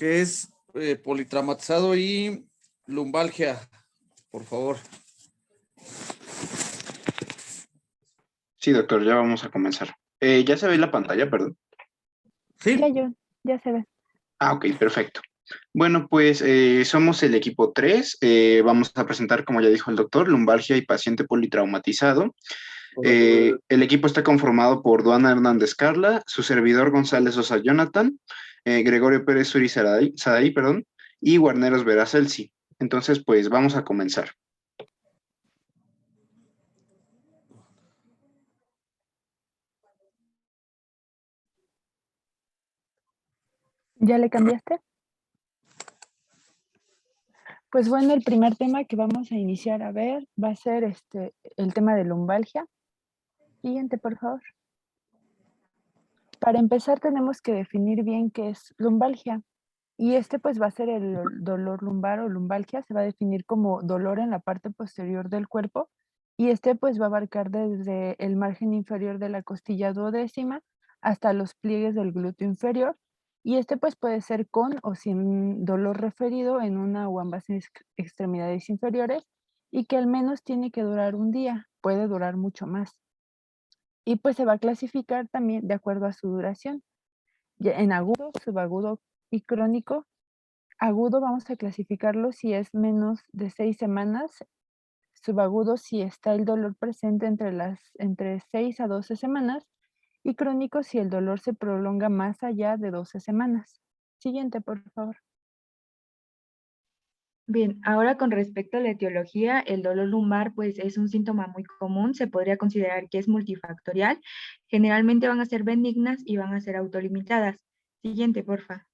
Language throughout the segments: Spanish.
que es politraumatizado y lumbalgia, por favor. Sí, doctor, ya vamos a comenzar. ¿Ya se ve la pantalla, perdón? Sí. Ya se ve. Ah, ok, perfecto. Bueno, pues somos el equipo 3. Vamos a presentar, como ya dijo el doctor, lumbalgia y paciente politraumatizado. El equipo está conformado por Duana Hernández Carla, su servidor González Sosa Jonathan, Gregorio Pérez Suri Sadaí, perdón, y Guarneros Veracelsi. Entonces, pues vamos a comenzar. ¿Ya le cambiaste? Pues bueno, el primer tema que vamos a iniciar a ver va a ser el tema de lumbalgia. Siguiente, por favor. Para empezar tenemos que definir bien qué es lumbalgia. Y pues va a ser el dolor lumbar o lumbalgia, se va a definir como dolor en la parte posterior del cuerpo. Y pues va a abarcar desde el margen inferior de la costilla duodécima hasta los pliegues del glúteo inferior. Y pues puede ser con o sin dolor referido en una o ambas extremidades inferiores y que al menos tiene que durar un día, puede durar mucho más. Y pues se va a clasificar también de acuerdo a su duración. Ya en agudo, subagudo y crónico. Agudo vamos a clasificarlo si es menos de 6 semanas. Subagudo si está el dolor presente entre 6 a 12 semanas. Y crónico si el dolor se prolonga más allá de 12 semanas. Siguiente, por favor. Bien, ahora con respecto a la etiología, el dolor lumbar pues es un síntoma muy común, se podría considerar que es multifactorial. Generalmente van a ser benignas y van a ser autolimitadas. Siguiente, porfa.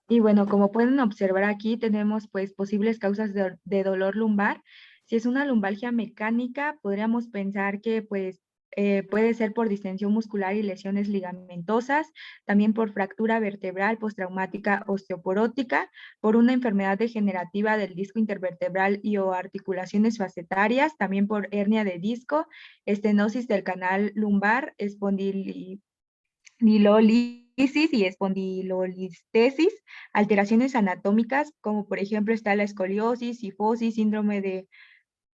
Y bueno, como pueden observar aquí, tenemos pues posibles causas de dolor lumbar. Si es una lumbalgia mecánica, podríamos pensar que pues puede ser por distensión muscular y lesiones ligamentosas, también por fractura vertebral postraumática osteoporótica, por una enfermedad degenerativa del disco intervertebral y o articulaciones facetarias, también por hernia de disco, estenosis del canal lumbar, espondilitis y espondilolistesis, alteraciones anatómicas, como por ejemplo está la escoliosis, cifosis, síndrome de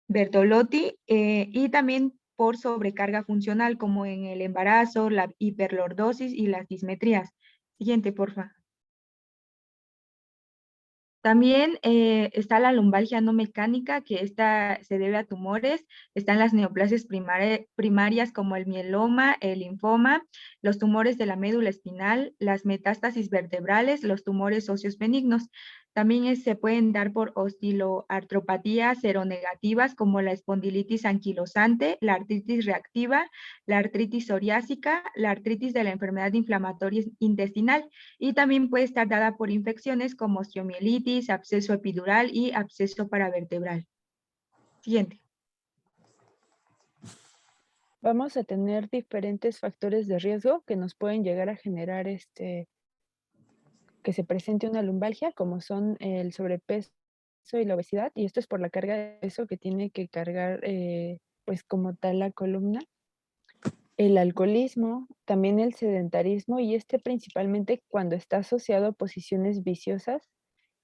Bertolotti, y también por sobrecarga funcional, como en el embarazo, la hiperlordosis y las dismetrías. Siguiente, porfa. También está la lumbalgia no mecánica, que esta se debe a tumores. Están las neoplasias primarias como el mieloma, el linfoma, los tumores de la médula espinal, las metástasis vertebrales, los tumores óseos benignos. También se pueden dar por ostiloartropatías seronegativas como la espondilitis anquilosante, la artritis reactiva, la artritis psoriásica, la artritis de la enfermedad inflamatoria intestinal. Y también puede estar dada por infecciones como osteomielitis, absceso epidural y absceso paravertebral. Siguiente. Vamos a tener diferentes factores de riesgo que nos pueden llegar a generar que se presente una lumbalgia, como son el sobrepeso y la obesidad, y esto es por la carga de peso que tiene que cargar pues como tal la columna. El alcoholismo, también el sedentarismo, y principalmente cuando está asociado a posiciones viciosas,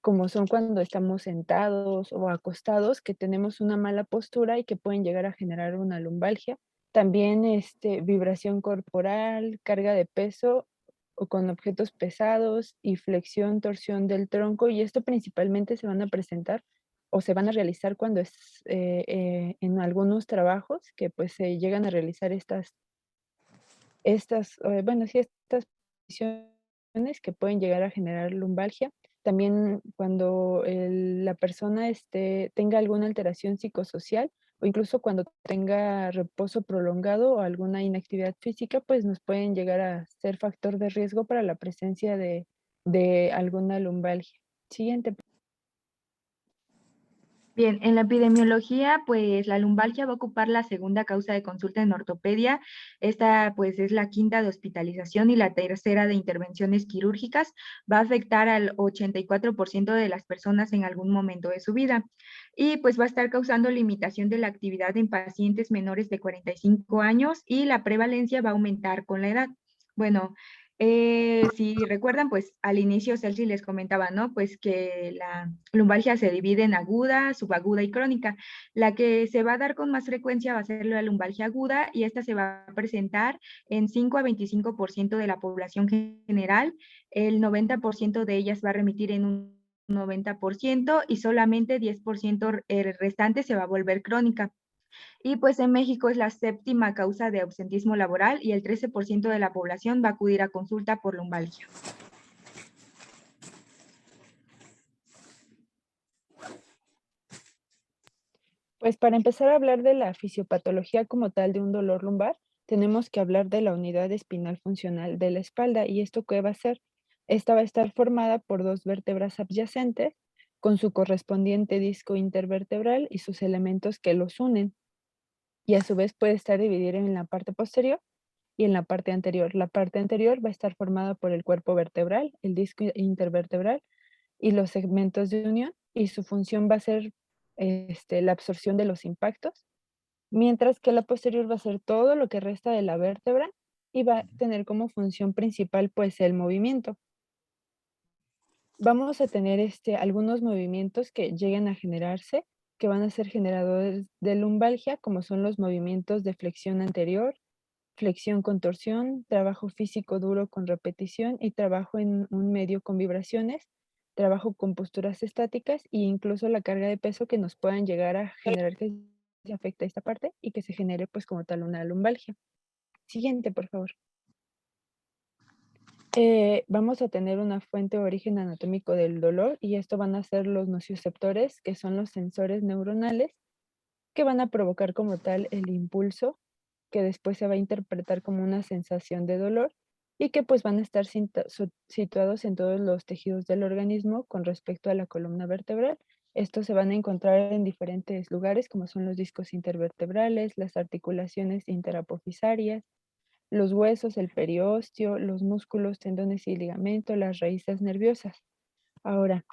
como son cuando estamos sentados o acostados, que tenemos una mala postura y que pueden llegar a generar una lumbalgia. También vibración corporal, carga de peso o con objetos pesados y flexión, torsión del tronco, y esto principalmente se van a presentar o se van a realizar cuando es en algunos trabajos que pues se llegan a realizar estas posiciones que pueden llegar a generar lumbalgia. También cuando la persona tenga alguna alteración psicosocial o incluso cuando tenga reposo prolongado o alguna inactividad física, pues nos pueden llegar a ser factor de riesgo para la presencia de alguna lumbalgia. Siguiente. Bien, en la epidemiología, pues la lumbalgia va a ocupar la segunda causa de consulta en ortopedia. Esta, pues, es la quinta de hospitalización y la tercera de intervenciones quirúrgicas. Va a afectar al 84% de las personas en algún momento de su vida. Y pues va a estar causando limitación de la actividad en pacientes menores de 45 años y la prevalencia va a aumentar con la edad. Bueno, Si recuerdan, pues al inicio Celsi les comentaba, ¿no? Pues que la lumbalgia se divide en aguda, subaguda y crónica. La que se va a dar con más frecuencia va a ser la lumbalgia aguda y esta se va a presentar en 5 a 25% de la población general. El 90% de ellas va a remitir en un 90% y solamente 10% restante se va a volver crónica. Y pues en México es la séptima causa de ausentismo laboral y el 13% de la población va a acudir a consulta por lumbalgia. Pues para empezar a hablar de la fisiopatología como tal de un dolor lumbar, tenemos que hablar de la unidad espinal funcional de la espalda. ¿Y esto qué va a ser? Esta va a estar formada por dos vértebras adyacentes con su correspondiente disco intervertebral y sus elementos que los unen. Y a su vez puede estar dividida en la parte posterior y en la parte anterior. La parte anterior va a estar formada por el cuerpo vertebral, el disco intervertebral y los segmentos de unión, y su función va a ser la absorción de los impactos, mientras que la posterior va a ser todo lo que resta de la vértebra y va a tener como función principal pues el movimiento. Vamos a tener algunos movimientos que lleguen a generarse, que van a ser generadores de lumbalgia, como son los movimientos de flexión anterior, flexión con torsión, trabajo físico duro con repetición y trabajo en un medio con vibraciones, trabajo con posturas estáticas e incluso la carga de peso que nos puedan llegar a generar que se afecte esta parte y que se genere pues como tal una lumbalgia. Siguiente, por favor. Vamos a tener una fuente o origen anatómico del dolor y esto van a ser los nocioceptores, que son los sensores neuronales que van a provocar como tal el impulso que después se va a interpretar como una sensación de dolor y que pues van a estar situados en todos los tejidos del organismo con respecto a la columna vertebral. Estos se van a encontrar en diferentes lugares como son los discos intervertebrales, las articulaciones interapofisarias, los huesos, el periósteo, los músculos, tendones y ligamentos, las raíces nerviosas. Ahora,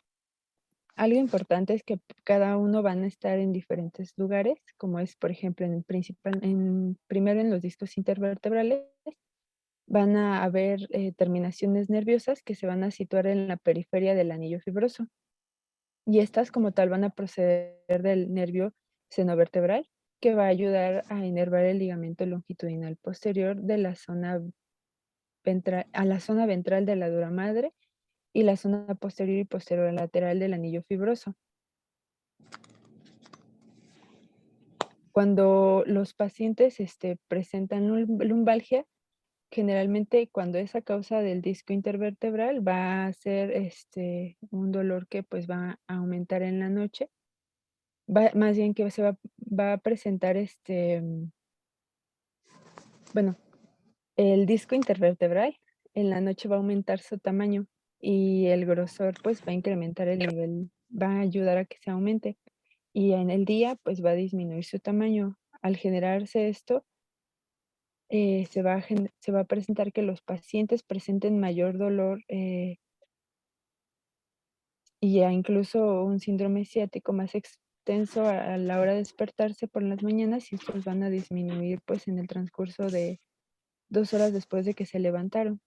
algo importante es que cada uno van a estar en diferentes lugares, como es, por ejemplo, primero en los discos intervertebrales, van a haber terminaciones nerviosas que se van a situar en la periferia del anillo fibroso. Y estas como tal van a proceder del nervio senovertebral, que va a ayudar a inervar el ligamento longitudinal posterior de la zona ventral, a la zona ventral de la dura madre y la zona posterior y posterior lateral del anillo fibroso. Cuando los pacientes presentan lumbalgia, generalmente cuando es a causa del disco intervertebral va a ser un dolor que pues va a aumentar en la noche. Más bien que va a presentar bueno, el disco intervertebral en la noche va a aumentar su tamaño y el grosor pues va a incrementar el nivel, va a ayudar a que se aumente. Y en el día pues va a disminuir su tamaño. Al generarse esto, se va a presentar que los pacientes presenten mayor dolor y ya incluso un síndrome ciático más extenso a la hora de despertarse por las mañanas, y estos van a disminuir pues en el transcurso de 2 horas después de que se levantaron.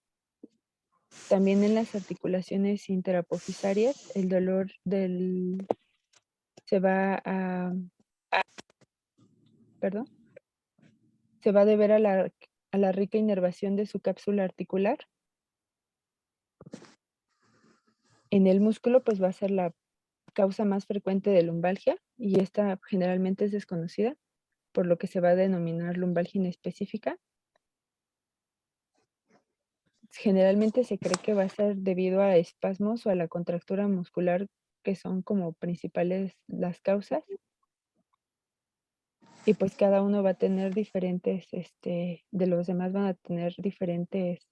También en las articulaciones interapofisarias, el dolor se va a, perdón, se va a deber a la rica inervación de su cápsula articular. En el músculo, pues va a ser la causa más frecuente de lumbalgia y esta generalmente es desconocida, por lo que se va a denominar lumbalgia inespecífica. Generalmente se cree que va a ser debido a espasmos o a la contractura muscular, que son como principales las causas. Y pues cada uno va a tener diferentes, de los demás van a tener diferentes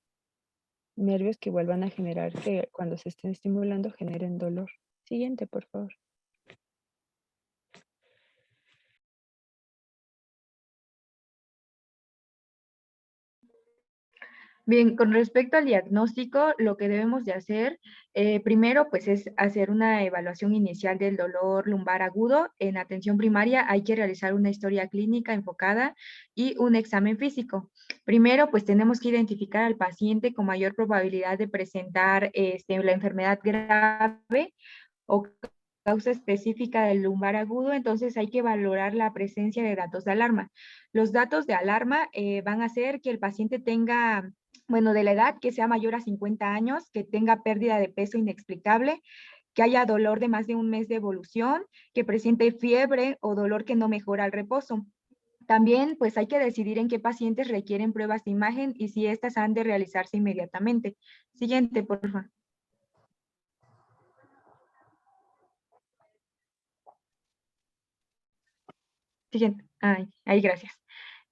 nervios que igual van a generar que cuando se estén estimulando generen dolor. Siguiente, por favor. Bien, con respecto al diagnóstico, lo que debemos de hacer primero pues es hacer una evaluación inicial del dolor lumbar agudo. En atención primaria hay que realizar una historia clínica enfocada y un examen físico. Primero pues tenemos que identificar al paciente con mayor probabilidad de presentar la enfermedad grave o causa específica del lumbar agudo, entonces hay que valorar la presencia de datos de alarma. Los datos de alarma van a hacer que el paciente tenga, bueno, de la edad que sea mayor a 50 años, que tenga pérdida de peso inexplicable, que haya dolor de más de un mes de evolución, que presente fiebre o dolor que no mejora al reposo. También, pues hay que decidir en qué pacientes requieren pruebas de imagen y si estas han de realizarse inmediatamente. Siguiente, por favor. Siguiente. Ahí, gracias.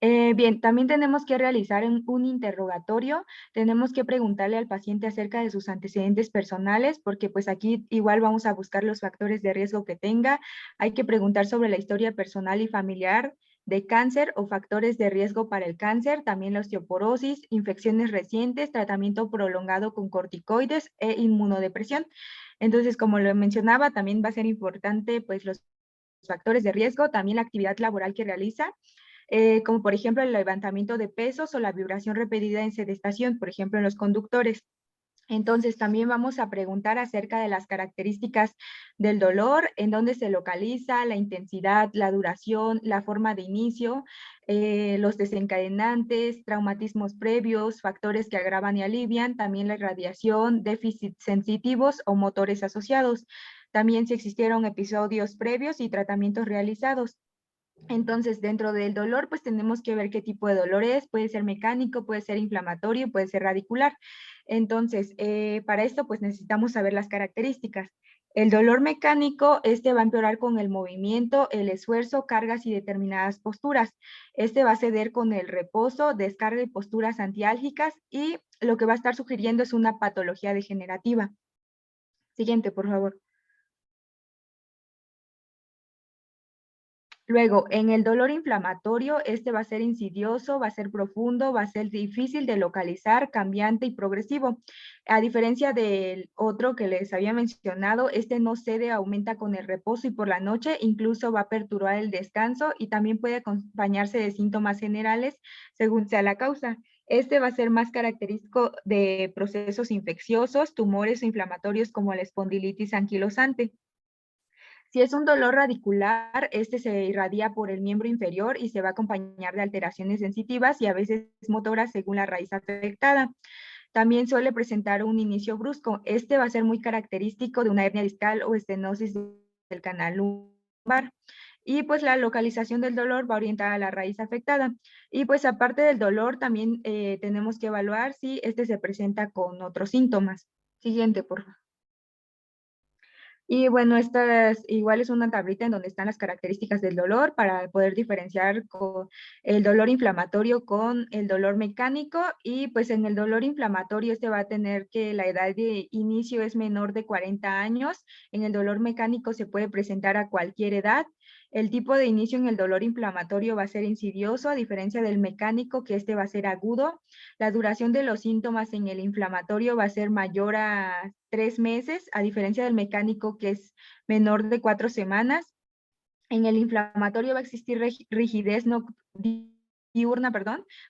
Bien, también tenemos que realizar un interrogatorio, tenemos que preguntarle al paciente acerca de sus antecedentes personales, porque pues aquí igual vamos a buscar los factores de riesgo que tenga, hay que preguntar sobre la historia personal y familiar de cáncer o factores de riesgo para el cáncer, también la osteoporosis, infecciones recientes, tratamiento prolongado con corticoides e inmunodepresión. Entonces, como lo mencionaba, también va a ser importante pues los factores de riesgo, también la actividad laboral que realiza, como por ejemplo el levantamiento de pesos o la vibración repetida en sedestación, por ejemplo en los conductores. Entonces también vamos a preguntar acerca de las características del dolor, en dónde se localiza, la intensidad, la duración, la forma de inicio, los desencadenantes, traumatismos previos, factores que agravan y alivian, también la irradiación, déficits sensitivos o motores asociados. También si existieron episodios previos y tratamientos realizados. Entonces, dentro del dolor, pues tenemos que ver qué tipo de dolor es, puede ser mecánico, puede ser inflamatorio, puede ser radicular. Entonces, para esto, pues necesitamos saber las características. El dolor mecánico, este va a empeorar con el movimiento, el esfuerzo, cargas y determinadas posturas. Este va a ceder con el reposo, descarga y posturas antiálgicas y lo que va a estar sugiriendo es una patología degenerativa. Siguiente, por favor. Luego, en el dolor inflamatorio, este va a ser insidioso, va a ser profundo, va a ser difícil de localizar, cambiante y progresivo. A diferencia del otro que les había mencionado, este no cede, aumenta con el reposo y por la noche, incluso va a perturbar el descanso y también puede acompañarse de síntomas generales según sea la causa. Este va a ser más característico de procesos infecciosos, tumores inflamatorios como la espondilitis anquilosante. Si es un dolor radicular, este se irradia por el miembro inferior y se va a acompañar de alteraciones sensitivas y a veces motoras según la raíz afectada. También suele presentar un inicio brusco. Este va a ser muy característico de una hernia discal o estenosis del canal lumbar. Y pues la localización del dolor va orientada a la raíz afectada. Y pues aparte del dolor, también tenemos que evaluar si este se presenta con otros síntomas. Siguiente, por favor. Y bueno, esta igual es una tablita en donde están las características del dolor para poder diferenciar con el dolor inflamatorio con el dolor mecánico. Y pues en el dolor inflamatorio este va a tener que la edad de inicio es menor de 40 años. En el dolor mecánico se puede presentar a cualquier edad. El tipo de inicio en el dolor inflamatorio va a ser insidioso, a diferencia del mecánico, que este va a ser agudo. La duración de los síntomas en el inflamatorio va a ser mayor a 3 meses, a diferencia del mecánico, que es menor de 4 semanas. En el inflamatorio va a existir rigidez diurna,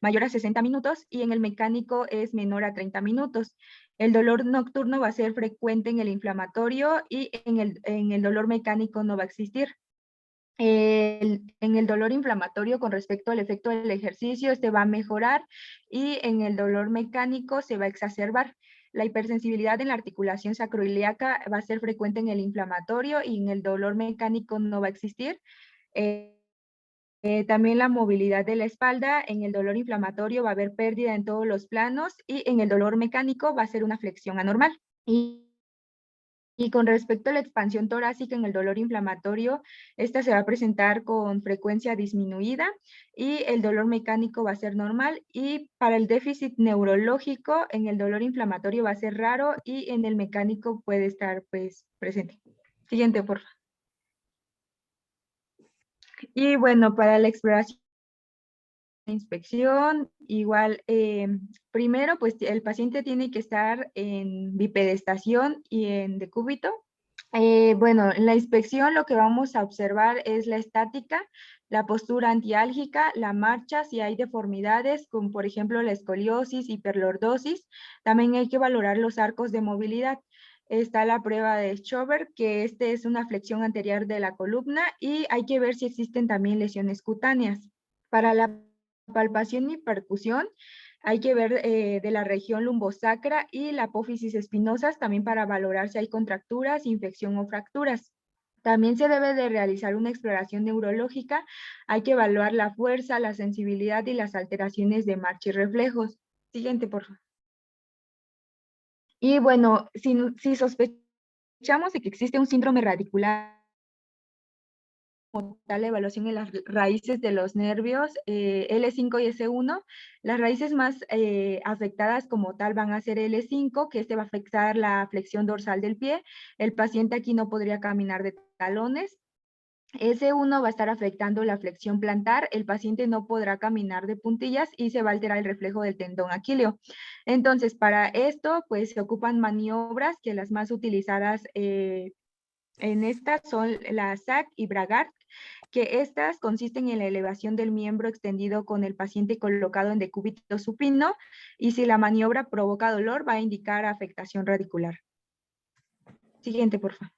mayor a 60 minutos, y en el mecánico es menor a 30 minutos. El dolor nocturno va a ser frecuente en el inflamatorio y en el dolor mecánico no va a existir. En el dolor inflamatorio con respecto al efecto del ejercicio, este va a mejorar y en el dolor mecánico se va a exacerbar. La hipersensibilidad en la articulación sacroiliaca va a ser frecuente en el inflamatorio y en el dolor mecánico no va a existir. También la movilidad de la espalda, en el dolor inflamatorio va a haber pérdida en todos los planos y en el dolor mecánico va a ser una flexión anormal. Y con respecto a la expansión torácica en el dolor inflamatorio, esta se va a presentar con frecuencia disminuida y el dolor mecánico va a ser normal. Y para el déficit neurológico, en el dolor inflamatorio va a ser raro y en el mecánico puede estar pues presente. Siguiente, por favor. Y bueno, para la exploración inspección. Igual, primero, pues el paciente tiene que estar en bipedestación y en decúbito. Bueno, en la inspección lo que vamos a observar es la estática, la postura antiálgica, la marcha, si hay deformidades, como por ejemplo la escoliosis, hiperlordosis. También hay que valorar los arcos de movilidad. Está la prueba de Schober, que es una flexión anterior de la columna, y hay que ver si existen también lesiones cutáneas. Para la palpación y percusión, hay que ver de la región lumbosacra y la apófisis espinosas, también para valorar si hay contracturas, infección o fracturas. También se debe de realizar una exploración neurológica. Hay que evaluar la fuerza, la sensibilidad y las alteraciones de marcha y reflejos. Siguiente, por favor. Y bueno, si sospechamos de que existe un síndrome radicular, como tal, la evaluación en las raíces de los nervios L5 y S1. Las raíces más afectadas como tal van a ser L5, que va a afectar la flexión dorsal del pie. El paciente aquí no podría caminar de talones. S1 va a estar afectando la flexión plantar, el paciente no podrá caminar de puntillas y se va a alterar el reflejo del tendón aquileo. Entonces, para esto, pues se ocupan maniobras, que las más utilizadas en estas son la SAC y Bragard, que estas consisten en la elevación del miembro extendido con el paciente colocado en decúbito supino, y si la maniobra provoca dolor, va a indicar afectación radicular. Siguiente, por favor.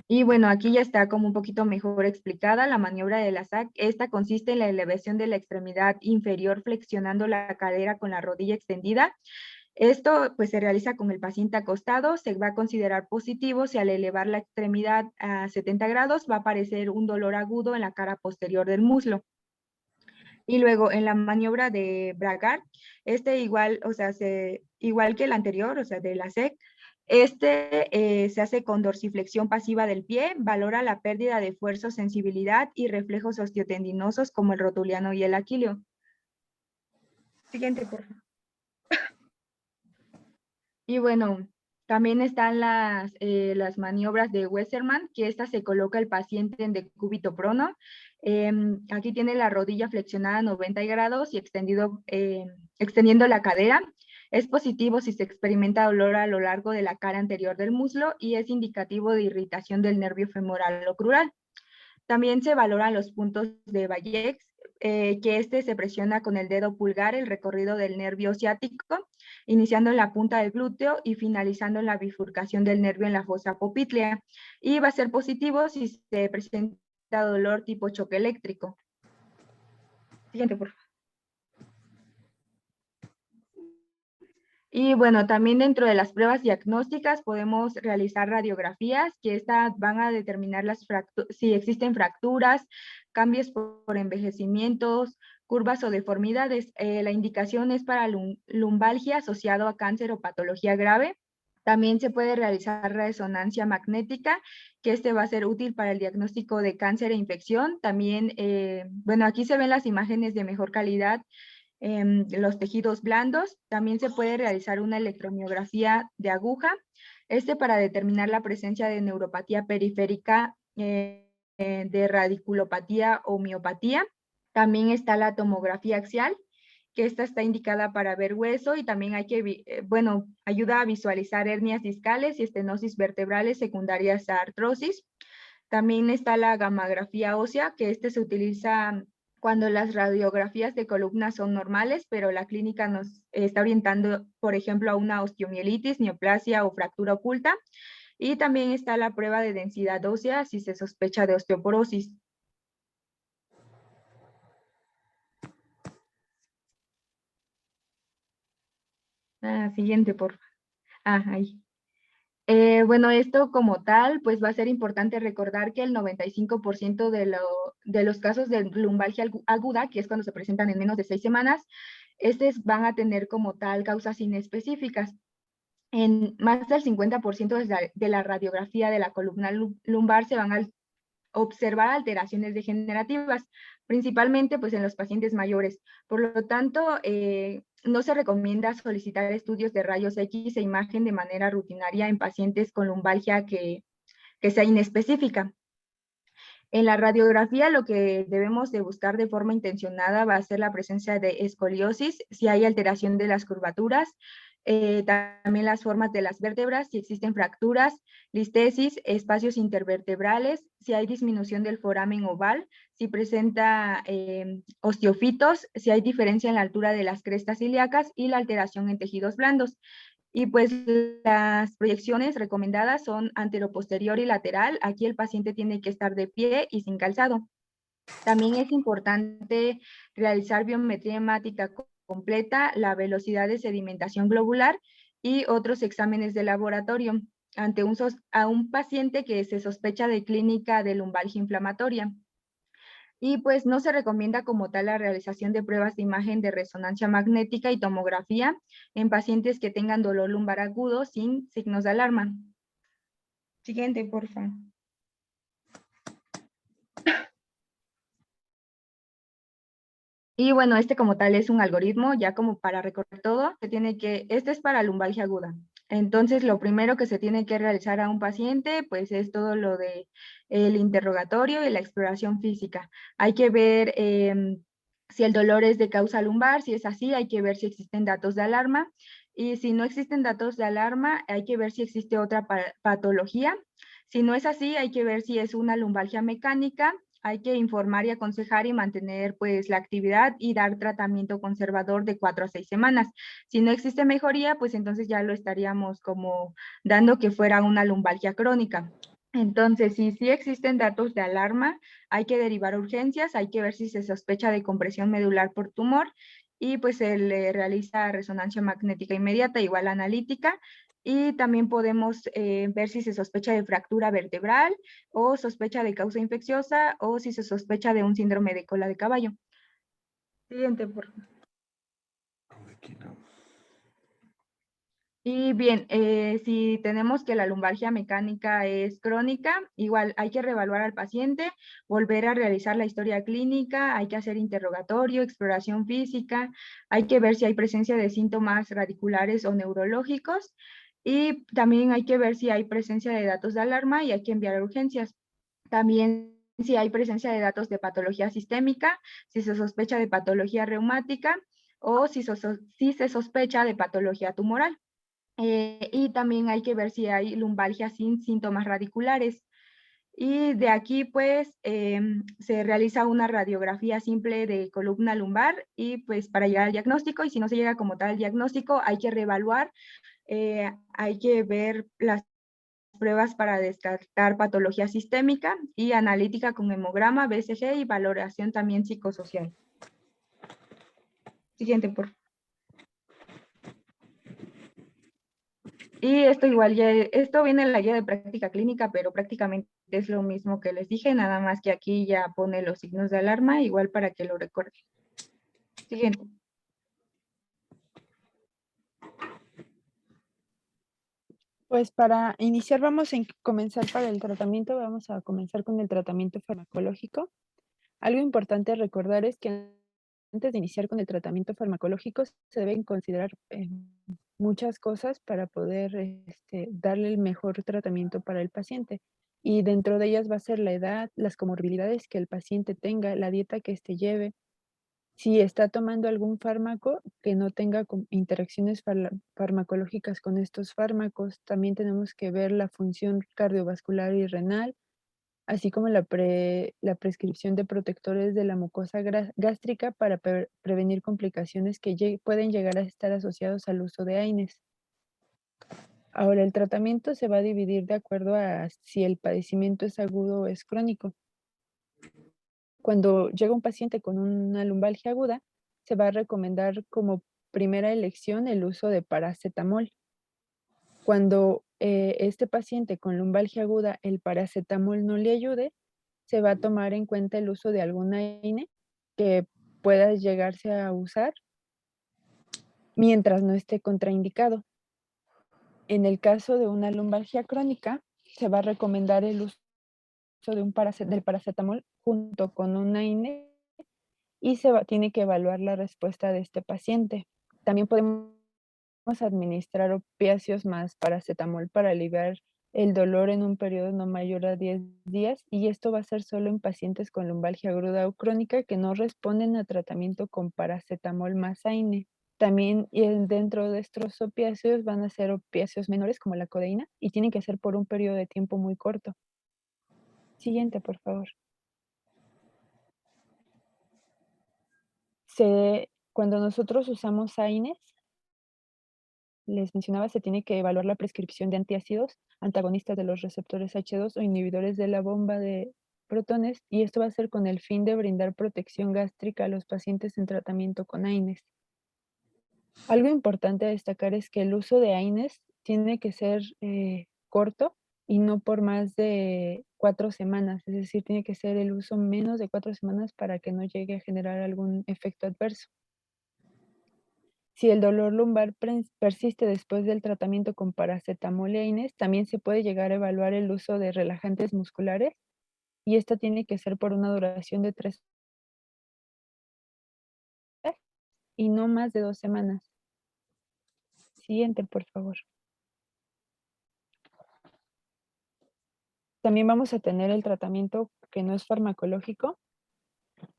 Y bueno, aquí ya está como un poquito mejor explicada la maniobra de la SAC. Esta consiste en la elevación de la extremidad inferior flexionando la cadera con la rodilla extendida. Esto pues se realiza con el paciente acostado. Se va a considerar positivo si al elevar la extremidad a 70 grados va a aparecer un dolor agudo en la cara posterior del muslo. Y luego en la maniobra de Bragard, igual, o sea, igual que el anterior, o sea, de la SEC, se hace con dorsiflexión pasiva del pie, valora la pérdida de fuerza, sensibilidad y reflejos osteotendinosos como el rotuliano y el aquileo. Siguiente, por favor. Y bueno, también están las maniobras de Westermann, que se coloca el paciente en decúbito prono. Aquí tiene la rodilla flexionada a 90 grados y extendiendo la cadera. Es positivo si se experimenta dolor a lo largo de la cara anterior del muslo y es indicativo de irritación del nervio femoral o crural. También se valoran los puntos de Vallex, que se presiona con el dedo pulgar el recorrido del nervio ciático, iniciando en la punta del glúteo y finalizando en la bifurcación del nervio en la fosa poplítea. Y va a ser positivo si se presenta dolor tipo choque eléctrico. Siguiente, por favor. Y bueno, también dentro de las pruebas diagnósticas podemos realizar radiografías, que van a determinar si existen fracturas, cambios por envejecimientos, curvas o deformidades. La indicación es para lumbalgia asociado a cáncer o patología grave. También se puede realizar resonancia magnética, que va a ser útil para el diagnóstico de cáncer e infección. También, bueno, aquí se ven las imágenes de mejor calidad, los tejidos blandos. También se puede realizar una electromiografía de aguja, para determinar la presencia de neuropatía periférica, de radiculopatía o miopatía. También está la tomografía axial, que está indicada para ver hueso, y también ayuda a visualizar hernias discales y estenosis vertebrales secundarias a artrosis. También está la gammagrafía ósea, que se utiliza cuando las radiografías de columna son normales, pero la clínica nos está orientando, por ejemplo, a una osteomielitis, neoplasia o fractura oculta. Y también está la prueba de densidad ósea si se sospecha de osteoporosis. Siguiente, por favor. Ahí. Bueno, esto como tal, pues va a ser importante recordar que el 95% de los casos de lumbalgia aguda, que es cuando se presentan en menos de 6 semanas, van a tener como tal causas inespecíficas. En más del 50% de la radiografía de la columna lumbar se van a observar alteraciones degenerativas, principalmente pues en los pacientes mayores. Por lo tanto, no se recomienda solicitar estudios de rayos X e imagen de manera rutinaria en pacientes con lumbalgia que sea inespecífica. En la radiografía lo que debemos de buscar de forma intencionada va a ser la presencia de escoliosis, si hay alteración de las curvaturas, también las formas de las vértebras, si existen fracturas, listesis, espacios intervertebrales, si hay disminución del foramen oval, si presenta osteofitos, si hay diferencia en la altura de las crestas ilíacas y la alteración en tejidos blandos. Y pues las proyecciones recomendadas son anteroposterior y lateral. Aquí el paciente tiene que estar de pie y sin calzado. También es importante realizar biometría hemática completa, la velocidad de sedimentación globular y otros exámenes de laboratorio ante a un paciente que se sospecha de clínica de lumbalgia inflamatoria. Y pues no se recomienda como tal la realización de pruebas de imagen de resonancia magnética y tomografía en pacientes que tengan dolor lumbar agudo sin signos de alarma. Siguiente, por favor. Y bueno, este como tal es un algoritmo, ya como para recorrer todo, este es para lumbalgia aguda. Entonces, lo primero que se tiene que realizar a un paciente, pues es todo lo de el interrogatorio y la exploración física. Hay que ver si el dolor es de causa lumbar, si es así, hay que ver si existen datos de alarma. Y si no existen datos de alarma, hay que ver si existe otra patología. Si no es así, hay que ver si es una lumbalgia mecánica. Hay que informar y aconsejar y mantener pues la actividad y dar tratamiento conservador de 4 a 6 semanas. Si no existe mejoría, pues entonces ya lo estaríamos como dando que fuera una lumbalgia crónica. Entonces, si sí existen datos de alarma, hay que derivar urgencias, hay que ver si se sospecha de compresión medular por tumor y pues se le realiza resonancia magnética inmediata, igual analítica, y también podemos ver si se sospecha de fractura vertebral o sospecha de causa infecciosa o si se sospecha de un síndrome de cola de caballo. Siguiente, por favor. Y bien, si tenemos que la lumbalgia mecánica es crónica, igual hay que reevaluar al paciente, volver a realizar la historia clínica, hay que hacer interrogatorio, exploración física, hay que ver si hay presencia de síntomas radiculares o neurológicos y también hay que ver si hay presencia de datos de alarma y hay que enviar a urgencias. También si hay presencia de datos de patología sistémica, si se sospecha de patología reumática o si se sospecha de patología tumoral. Y también hay que ver si hay lumbalgia sin síntomas radiculares. Y de aquí, pues, se realiza una radiografía simple de columna lumbar y pues para llegar al diagnóstico, y si no se llega como tal al diagnóstico, hay que reevaluar, hay que ver las pruebas para descartar patología sistémica y analítica con hemograma, BCG y valoración también psicosocial. Siguiente, por favor. Y esto igual esto viene en la guía de práctica clínica, pero prácticamente es lo mismo que les dije, nada más que aquí ya pone los signos de alarma, igual para que lo recuerden. Siguiente. Pues para iniciar vamos a comenzar para el tratamiento, vamos a comenzar con el tratamiento farmacológico. Algo importante a recordar es que antes de iniciar con el tratamiento farmacológico se deben considerar muchas cosas para poder darle el mejor tratamiento para el paciente. Y dentro de ellas va a ser la edad, las comorbilidades que el paciente tenga, la dieta que lleve, si está tomando algún fármaco que no tenga interacciones farmacológicas con estos fármacos. También tenemos que ver la función cardiovascular y renal, así como la prescripción de protectores de la mucosa gástrica para prevenir complicaciones que pueden llegar a estar asociados al uso de AINES. Ahora, el tratamiento se va a dividir de acuerdo a si el padecimiento es agudo o es crónico. Cuando llega un paciente con una lumbalgia aguda, se va a recomendar como primera elección el uso de paracetamol. Cuando este paciente con lumbalgia aguda, el paracetamol no le ayude, se va a tomar en cuenta el uso de alguna AINE que pueda llegarse a usar mientras no esté contraindicado. En el caso de una lumbalgia crónica, se va a recomendar el uso de del paracetamol junto con una AINE y tiene que evaluar la respuesta de este paciente. También podemos administrar opiáceos más paracetamol para aliviar el dolor en un periodo no mayor a 10 días, y esto va a ser solo en pacientes con lumbalgia aguda o crónica que no responden a tratamiento con paracetamol más AINE. También dentro de estos opiáceos van a ser opiáceos menores como la codeína y tienen que ser por un periodo de tiempo muy corto. Siguiente, por favor. Cuando nosotros usamos AINES, les mencionaba, se tiene que evaluar la prescripción de antiácidos, antagonistas de los receptores H2 o inhibidores de la bomba de protones, y esto va a ser con el fin de brindar protección gástrica a los pacientes en tratamiento con AINES. Algo importante a destacar es que el uso de AINES tiene que ser corto y no por más de 4 semanas, es decir, tiene que ser el uso menos de 4 semanas para que no llegue a generar algún efecto adverso. Si el dolor lumbar persiste después del tratamiento con paracetamol y AINES, también se puede llegar a evaluar el uso de relajantes musculares, y esta tiene que ser por una duración de 3 horas y no más de 2 semanas. Siguiente, por favor. También vamos a tener el tratamiento que no es farmacológico.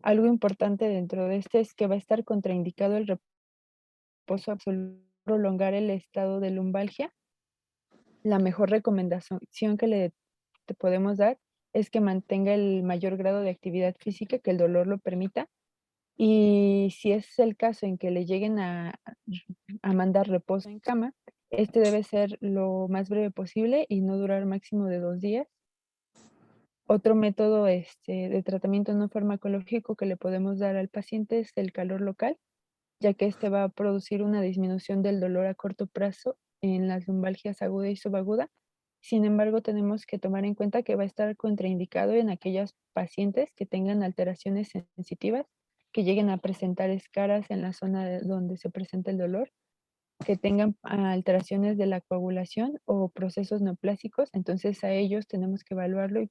Algo importante dentro de este es que va a estar contraindicado el reposo absoluto, prolongar el estado de lumbalgia. La mejor recomendación que te podemos dar es que mantenga el mayor grado de actividad física que el dolor lo permita. Y si es el caso en que le lleguen a mandar reposo en cama, este debe ser lo más breve posible y no durar máximo de 2 días. Otro método de tratamiento no farmacológico que le podemos dar al paciente es el calor local, ya que este va a producir una disminución del dolor a corto plazo en las lumbalgias aguda y subaguda. Sin embargo, tenemos que tomar en cuenta que va a estar contraindicado en aquellas pacientes que tengan alteraciones sensitivas, que lleguen a presentar escaras en la zona donde se presenta el dolor, que tengan alteraciones de la coagulación o procesos neoplásicos. Entonces a ellos tenemos que evaluarlo y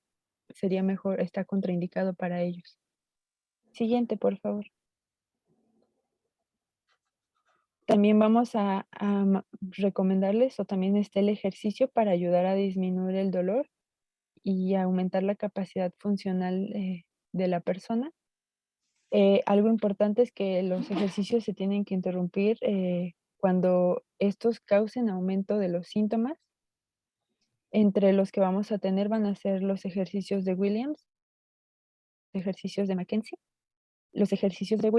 sería mejor, está contraindicado para ellos. Siguiente, por favor. También vamos a recomendarles, o también está el ejercicio para ayudar a disminuir el dolor y a aumentar la capacidad funcional de la persona. Algo importante es que los ejercicios se tienen que interrumpir cuando estos causen aumento de los síntomas. Entre los que vamos a tener van a ser los ejercicios de Williams, ejercicios de Mackenzie. Los ejercicios de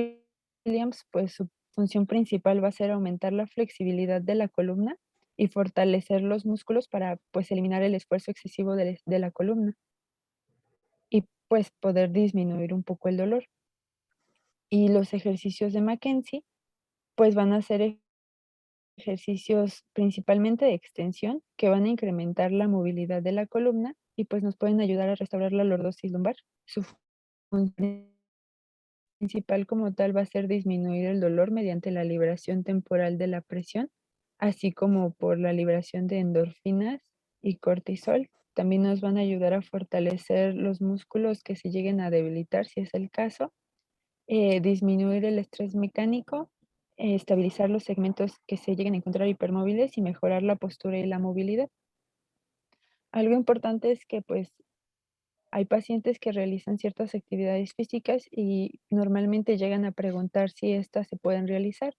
Williams, pues su función principal va a ser aumentar la flexibilidad de la columna y fortalecer los músculos para pues eliminar el esfuerzo excesivo de la columna y pues poder disminuir un poco el dolor. Y los ejercicios de Mackenzie pues van a ser ejercicios principalmente de extensión que van a incrementar la movilidad de la columna y pues nos pueden ayudar a restaurar la lordosis lumbar. Su función principal como tal va a ser disminuir el dolor mediante la liberación temporal de la presión, así como por la liberación de endorfinas y cortisol. También nos van a ayudar a fortalecer los músculos que se lleguen a debilitar si es el caso, disminuir el estrés mecánico, estabilizar los segmentos que se lleguen a encontrar hipermóviles y mejorar la postura y la movilidad. Algo importante es que pues hay pacientes que realizan ciertas actividades físicas y normalmente llegan a preguntar si estas se pueden realizar.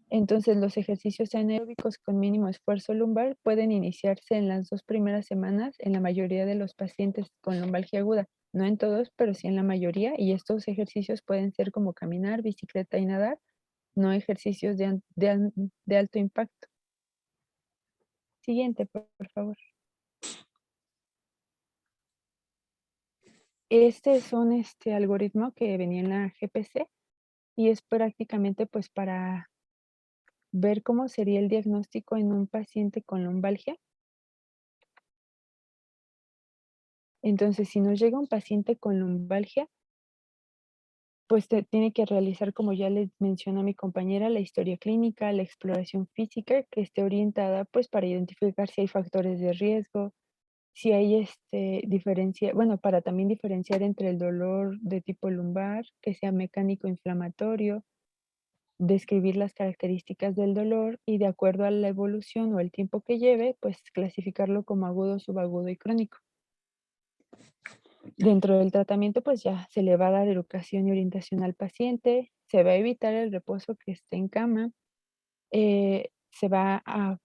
Entonces, los ejercicios anaeróbicos con mínimo esfuerzo lumbar pueden iniciarse en las 2 primeras semanas en la mayoría de los pacientes con lumbalgia aguda. No en todos, pero sí en la mayoría. Y estos ejercicios pueden ser como caminar, bicicleta y nadar, no ejercicios de alto impacto. Siguiente, por favor. Este es un algoritmo que venía en la GPC y es prácticamente pues para ver cómo sería el diagnóstico en un paciente con lumbalgia. Entonces, si nos llega un paciente con lumbalgia, pues tiene que realizar, como ya les mencionó mi compañera, la historia clínica, la exploración física, que esté orientada pues para identificar si hay factores de riesgo, si hay bueno, para también diferenciar entre el dolor de tipo lumbar, que sea mecánico inflamatorio, describir las características del dolor y de acuerdo a la evolución o el tiempo que lleve, pues clasificarlo como agudo, subagudo y crónico. Dentro del tratamiento, pues ya se le va a dar educación y orientación al paciente, se va a evitar el reposo que esté en cama, se va a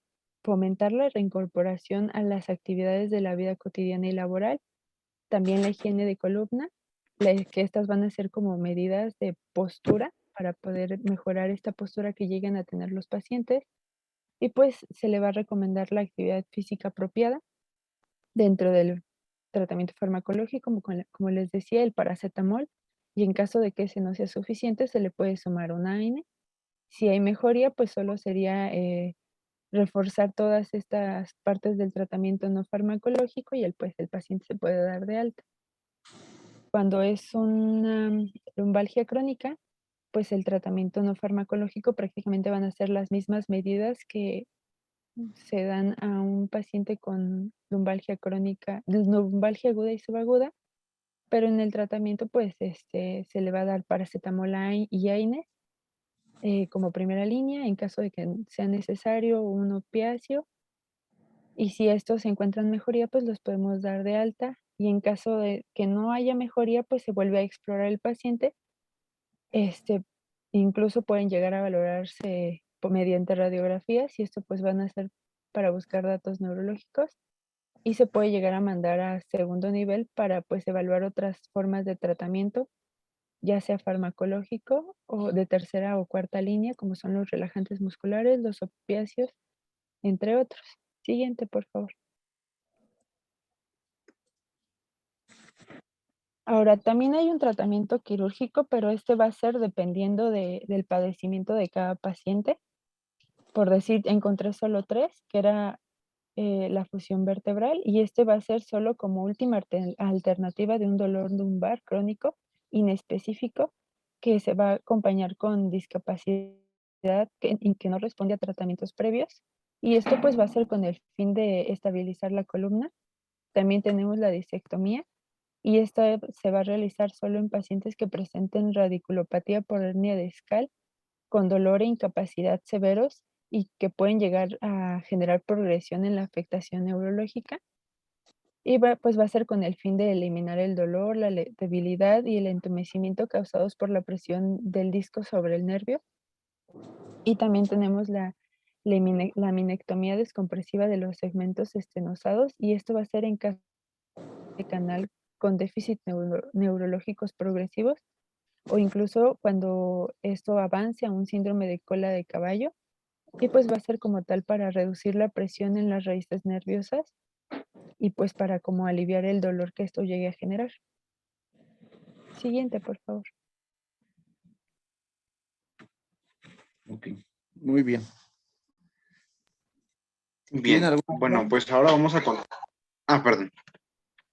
fomentar la reincorporación a las actividades de la vida cotidiana y laboral, también la higiene de columna, que estas van a ser como medidas de postura para poder mejorar esta postura que lleguen a tener los pacientes. Y pues se le va a recomendar la actividad física apropiada dentro del tratamiento farmacológico, como les decía, el paracetamol. Y en caso de que ese no sea suficiente, se le puede sumar una AINE. Si hay mejoría, pues solo sería reforzar todas estas partes del tratamiento no farmacológico y pues el paciente se puede dar de alta. Cuando es una lumbalgia crónica, pues el tratamiento no farmacológico prácticamente van a ser las mismas medidas que se dan a un paciente con lumbalgia crónica, lumbalgia aguda y subaguda, pero en el tratamiento pues se le va a dar paracetamol y AINES como primera línea en caso de que sea necesario un opiáceo. Y si estos se encuentran mejoría, pues los podemos dar de alta. Y en caso de que no haya mejoría, pues se vuelve a explorar el paciente. Este, incluso pueden llegar a valorarse mediante radiografías y esto pues van a ser para buscar datos neurológicos y se puede llegar a mandar a segundo nivel para pues evaluar otras formas de tratamiento, ya sea farmacológico o de tercera o cuarta línea, como son los relajantes musculares, los opiáceos, entre otros. Siguiente, por favor. Ahora, también hay un tratamiento quirúrgico, pero este va a ser dependiendo del padecimiento de cada paciente. Por decir, encontré solo 3, que era la fusión vertebral, y este va a ser solo como última alternativa de un dolor lumbar crónico inespecífico que se va a acompañar con discapacidad y que no responde a tratamientos previos. Y esto pues va a ser con el fin de estabilizar la columna. También tenemos la disectomía y esta se va a realizar solo en pacientes que presenten radiculopatía por hernia discal con dolor e incapacidad severos y que pueden llegar a generar progresión en la afectación neurológica. Y pues va a ser con el fin de eliminar el dolor, la debilidad y el entumecimiento causados por la presión del disco sobre el nervio. Y también tenemos la minectomía descompresiva de los segmentos estenosados y esto va a ser en caso de canal con déficit neurológicos progresivos o incluso cuando esto avance a un síndrome de cola de caballo y pues va a ser como tal para reducir la presión en las raíces nerviosas y pues para como aliviar el dolor que esto llegue a generar. Siguiente, por favor. Ok, muy bien. Bien, ¿Alguna bueno, duda? pues ahora vamos a... Ah, perdón.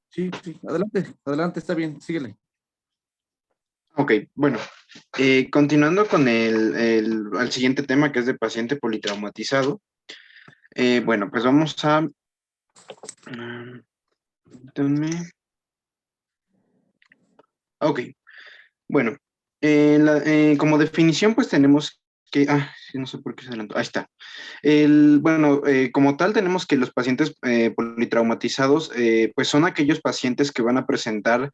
Sí, sí, adelante, adelante, está bien, síguele. Ok, bueno, continuando con el siguiente tema que es de paciente politraumatizado. Bueno, pues vamos a... permítanme. Ok, bueno, como definición pues tenemos que... Ah, sí, no sé por qué se adelantó. Ahí está. Bueno, como tal, tenemos que los pacientes politraumatizados, pues son aquellos pacientes que van a presentar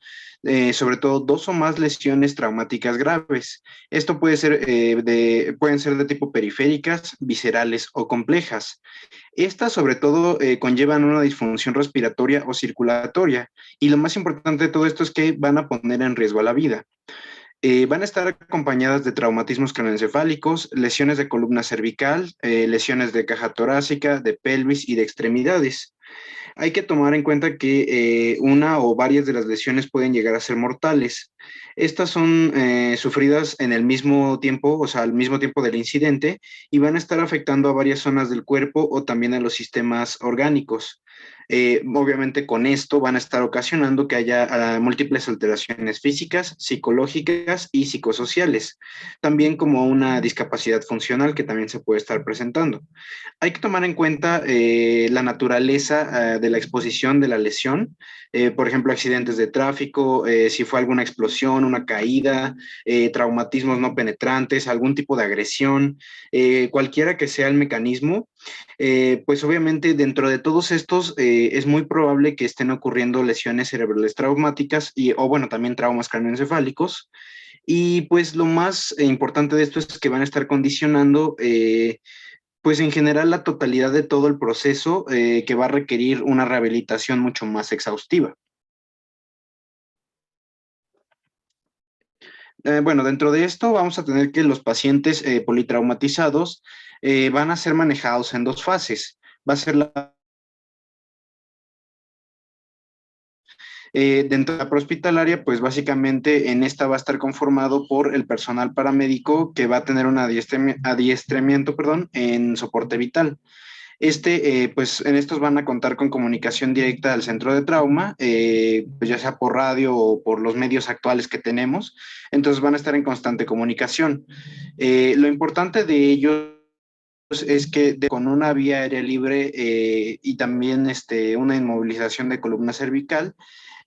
sobre todo 2 o más lesiones traumáticas graves. Esto puede ser, pueden ser de tipo periféricas, viscerales o complejas. Estas sobre todo conllevan una disfunción respiratoria o circulatoria y lo más importante de todo esto es que van a poner en riesgo a la vida. Van a estar acompañadas de traumatismos craneoencefálicos, lesiones de columna cervical, lesiones de caja torácica, de pelvis y de extremidades. Hay que tomar en cuenta que una o varias de las lesiones pueden llegar a ser mortales. Estas son sufridas en el mismo tiempo, o sea, al mismo tiempo del incidente, y van a estar afectando a varias zonas del cuerpo o también a los sistemas orgánicos. Obviamente con esto van a estar ocasionando que haya múltiples alteraciones físicas, psicológicas y psicosociales, también como una discapacidad funcional que también se puede estar presentando. Hay que tomar en cuenta la naturaleza dependerá de la exposición de la lesión, por ejemplo, accidentes de tráfico, si fue alguna explosión, una caída, traumatismos no penetrantes, algún tipo de agresión, cualquiera que sea el mecanismo, pues obviamente dentro de todos estos es muy probable que estén ocurriendo lesiones cerebrales traumáticas o bueno, también traumas craneoencefálicos. Y pues lo más importante de esto es que van a estar condicionando pues en general la totalidad de todo el proceso que va a requerir una rehabilitación mucho más exhaustiva. Bueno, dentro de esto vamos a tener que los pacientes politraumatizados van a ser manejados en dos fases. Va a ser dentro de la prehospitalaria, pues básicamente en esta va a estar conformado por el personal paramédico que va a tener un adiestramiento, perdón, en soporte vital. Pues en estos van a contar con comunicación directa al centro de trauma, pues ya sea por radio o por los medios actuales que tenemos, entonces van a estar en constante comunicación. Lo importante de ellos es que con una vía aérea libre y también una inmovilización de columna cervical,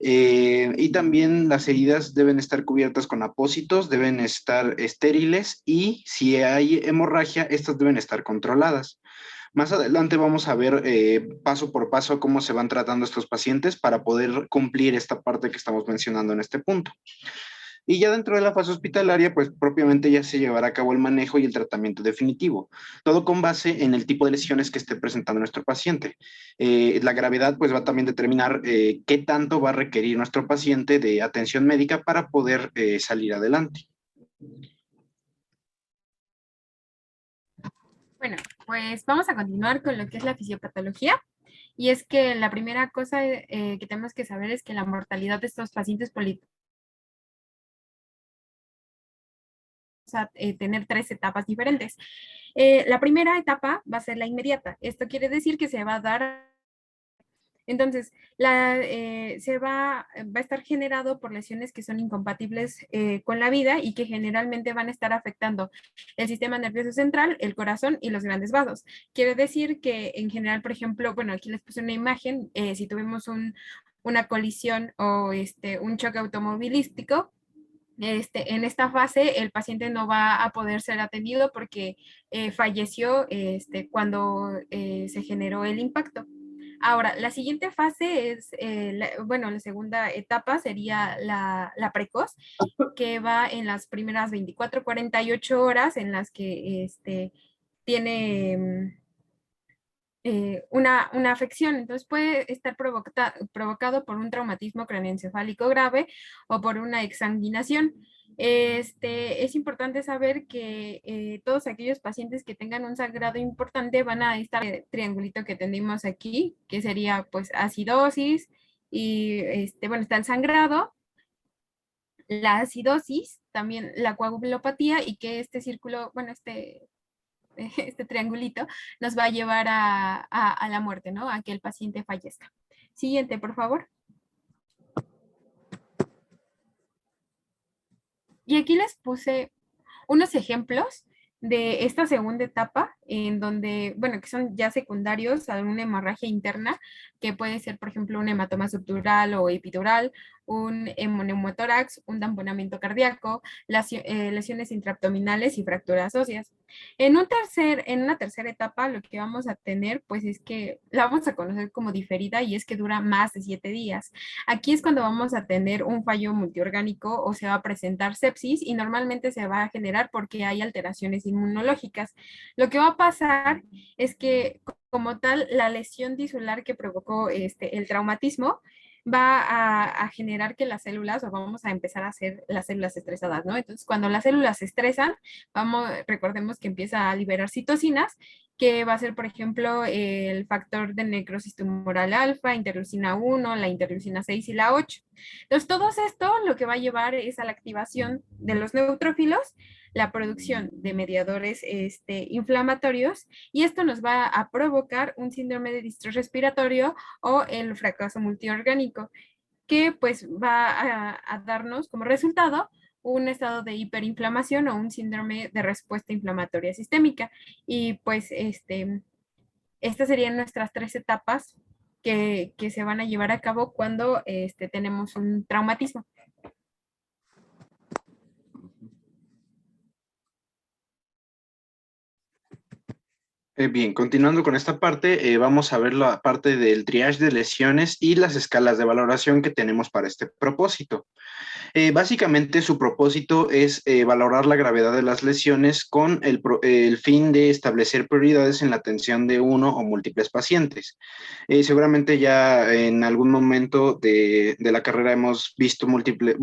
y también las heridas deben estar cubiertas con apósitos, deben estar estériles y si hay hemorragia, estas deben estar controladas. Más adelante vamos a ver paso por paso cómo se van tratando estos pacientes para poder cumplir esta parte que estamos mencionando en este punto. Y ya dentro de la fase hospitalaria, pues propiamente ya se llevará a cabo el manejo y el tratamiento definitivo, todo con base en el tipo de lesiones que esté presentando nuestro paciente. La gravedad pues va a también determinar qué tanto va a requerir nuestro paciente de atención médica para poder salir adelante. Bueno, pues vamos a continuar con lo que es la fisiopatología. Y es que la primera cosa que tenemos que saber es que la mortalidad de estos pacientes a tener tres etapas diferentes. La primera etapa va a ser la inmediata. Esto quiere decir que se va a dar. Entonces, va a estar generado por lesiones que son incompatibles con la vida y que generalmente van a estar afectando el sistema nervioso central, el corazón y los grandes vasos. Quiere decir que en general, por ejemplo, bueno, aquí les puse una imagen, si tuvimos una colisión o un choque automovilístico, en esta fase el paciente no va a poder ser atendido porque falleció cuando se generó el impacto. Ahora, la siguiente fase es, la segunda etapa sería la precoz, que va en las primeras 24, 48 horas en las que tiene una afección. Entonces puede estar provocado por un traumatismo craneoencefálico grave o por una exsanguinación. Es importante saber que todos aquellos pacientes que tengan un sangrado importante van a estar en el triangulito que tenemos aquí, que sería pues acidosis y bueno, está el sangrado, la acidosis, también la coagulopatía y que este círculo, bueno, este triangulito nos va a llevar a la muerte, ¿no? A que el paciente fallezca. Siguiente, por favor. Y aquí les puse unos ejemplos de esta segunda etapa, en donde, bueno, que son ya secundarios a una hemorragia interna, que puede ser, por ejemplo, un hematoma subdural o epidural, un hemoneumotórax, un tamponamiento cardíaco, lesiones intraabdominales y fracturas óseas. En una tercera etapa, lo que vamos a tener, pues es que la vamos a conocer como diferida y es que dura más de 7 días. Aquí es cuando vamos a tener un fallo multiorgánico o se va a presentar sepsis y normalmente se va a generar porque hay alteraciones inmunológicas. Lo que va a pasar es que como tal, la lesión tisular que provocó el traumatismo va a generar que las células, o vamos a empezar a hacer las células estresadas, ¿no? Entonces, cuando las células se estresan, recordemos que empieza a liberar citocinas, que va a ser, por ejemplo, el factor de necrosis tumoral alfa, interleucina 1, la interleucina 6 y la 8. Entonces, todo esto lo que va a llevar es a la activación de los neutrófilos, la producción de mediadores inflamatorios, y esto nos va a provocar un síndrome de distrés respiratorio o el fracaso multiorgánico, que pues va a darnos como resultado un estado de hiperinflamación o un síndrome de respuesta inflamatoria sistémica. Y pues estas serían nuestras tres etapas que se van a llevar a cabo cuando tenemos un traumatismo. Bien, continuando con esta parte, vamos a ver la parte del triage de lesiones y las escalas de valoración que tenemos para este propósito. Básicamente su propósito es valorar la gravedad de las lesiones con el fin de establecer prioridades en la atención de uno o múltiples pacientes. Seguramente ya en algún momento de la carrera hemos visto múltiples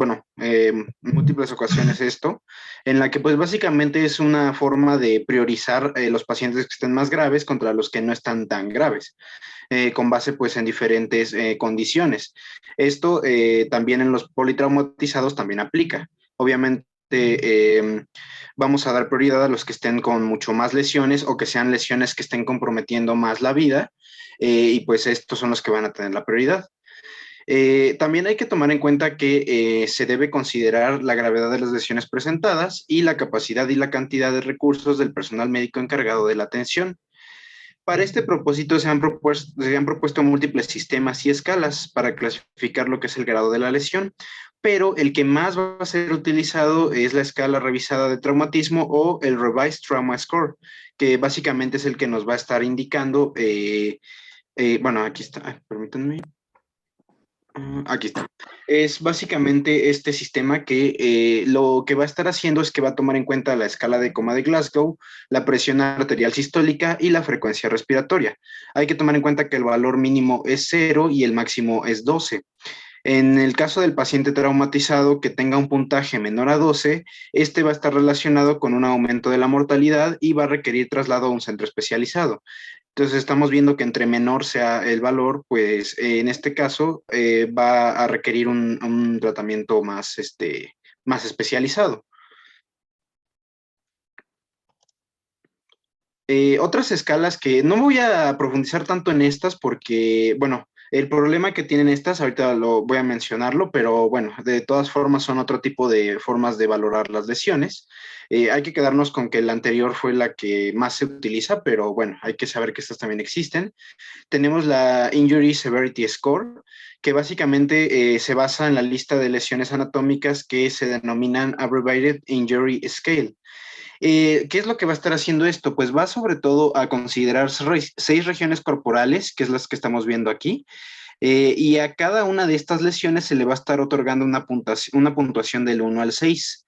ocasiones esto, en la que pues básicamente es una forma de priorizar los pacientes que estén más graves contra los que no están tan graves, con base pues en diferentes condiciones. Esto también en los politraumatizados también aplica. Obviamente vamos a dar prioridad a los que estén con mucho más lesiones o que sean lesiones que estén comprometiendo más la vida, y pues estos son los que van a tener la prioridad. También hay que tomar en cuenta que se debe considerar la gravedad de las lesiones presentadas y la capacidad y la cantidad de recursos del personal médico encargado de la atención. Para este propósito se han propuesto múltiples sistemas y escalas para clasificar lo que es el grado de la lesión, pero el que más va a ser utilizado es la escala revisada de traumatismo o el Revised Trauma Score, que básicamente es el que nos va a estar indicando, bueno, aquí está, permítanme. Aquí está. Es básicamente este sistema que lo que va a estar haciendo es que va a tomar en cuenta la escala de coma de Glasgow, la presión arterial sistólica y la frecuencia respiratoria. Hay que tomar en cuenta que el valor mínimo es 0 y el máximo es 12. En el caso del paciente traumatizado que tenga un puntaje menor a 12, este va a estar relacionado con un aumento de la mortalidad y va a requerir traslado a un centro especializado. Entonces estamos viendo que entre menor sea el valor, pues en este caso va a requerir un tratamiento más, más especializado. Otras escalas que no voy a profundizar tanto en estas porque, bueno, el problema que tienen estas, ahorita lo voy a mencionarlo, pero bueno, de todas formas son otro tipo de formas de valorar las lesiones. Hay que quedarnos con que la anterior fue la que más se utiliza, pero bueno, hay que saber que estas también existen. Tenemos la Injury Severity Score, que básicamente se basa en la lista de lesiones anatómicas que se denominan Abbreviated Injury Scale. ¿Qué es lo que va a estar haciendo esto? Pues va sobre todo a considerar 6 regiones corporales, que es las que estamos viendo aquí, y a cada una de estas lesiones se le va a estar otorgando una puntuación del 1 al 6.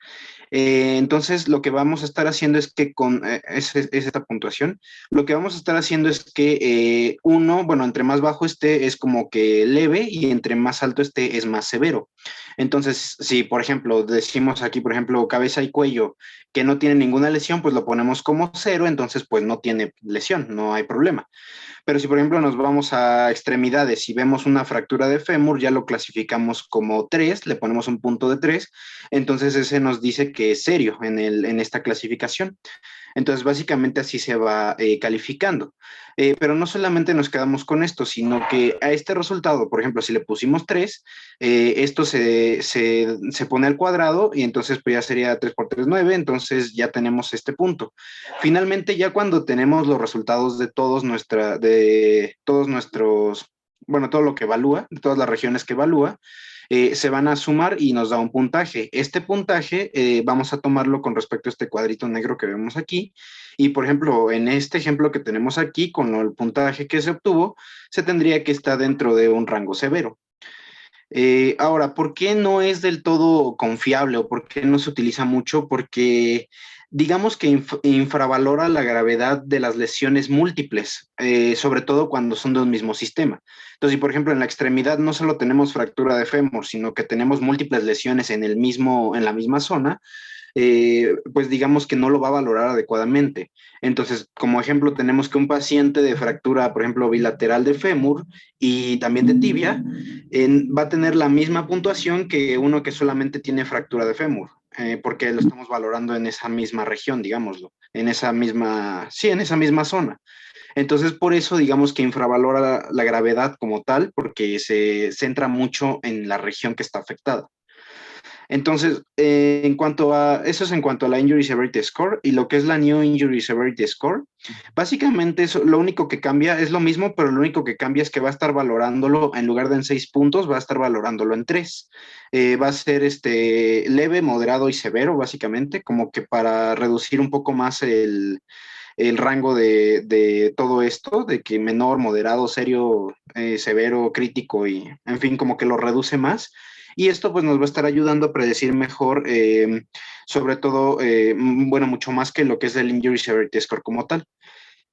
Entonces, lo que vamos a estar haciendo es que es esta puntuación, lo que vamos a estar haciendo es que bueno, entre más bajo esté es como que leve y entre más alto esté es más severo. Entonces, si por ejemplo decimos aquí, por ejemplo, cabeza y cuello, que no tiene ninguna lesión, pues lo ponemos como 0, entonces pues no tiene lesión, no hay problema. Pero si, por ejemplo, nos vamos a extremidades y vemos una fractura de fémur, ya lo clasificamos como 3, le ponemos un punto de 3, entonces ese nos dice que es serio en esta clasificación. Entonces, básicamente así se va calificando. Pero no solamente nos quedamos con esto, sino que a este resultado, por ejemplo, si le pusimos 3, esto se pone al cuadrado y entonces pues ya sería 3 por 3, 9, entonces ya tenemos este punto. Finalmente, ya cuando tenemos los resultados de todos nuestros, bueno, todo lo que evalúa, de todas las regiones que evalúa, se van a sumar y nos da un puntaje. Este puntaje vamos a tomarlo con respecto a este cuadrito negro que vemos aquí. Y, por ejemplo, en este ejemplo que tenemos aquí, con el puntaje que se obtuvo, se tendría que estar dentro de un rango severo. Ahora, ¿por qué no es del todo confiable o por qué no se utiliza mucho? Porque digamos que infravalora la gravedad de las lesiones múltiples, sobre todo cuando son de un mismo sistema. Entonces, si por ejemplo en la extremidad no solo tenemos fractura de fémur, sino que tenemos múltiples lesiones en la misma zona, pues digamos que no lo va a valorar adecuadamente. Entonces, como ejemplo, tenemos que un paciente de fractura, por ejemplo, bilateral de fémur y también de tibia, va a tener la misma puntuación que uno que solamente tiene fractura de fémur, porque lo estamos valorando en esa misma región, digámoslo, en esa misma zona. Entonces, por eso, digamos que infravalora la gravedad como tal, porque se centra mucho en la región que está afectada. Entonces, eso es en cuanto a la Injury Severity Score y lo que es la New Injury Severity Score. Básicamente, lo único que cambia es lo mismo, pero lo único que cambia es que va a estar valorándolo, en lugar de en 6 puntos, va a estar valorándolo en 3. Va a ser leve, moderado y severo, básicamente, como que para reducir un poco más el rango de todo esto, de que menor, moderado, serio, severo, crítico y, en fin, como que lo reduce más. Y esto pues nos va a estar ayudando a predecir mejor, sobre todo, bueno, mucho más que lo que es el Injury Severity Score como tal.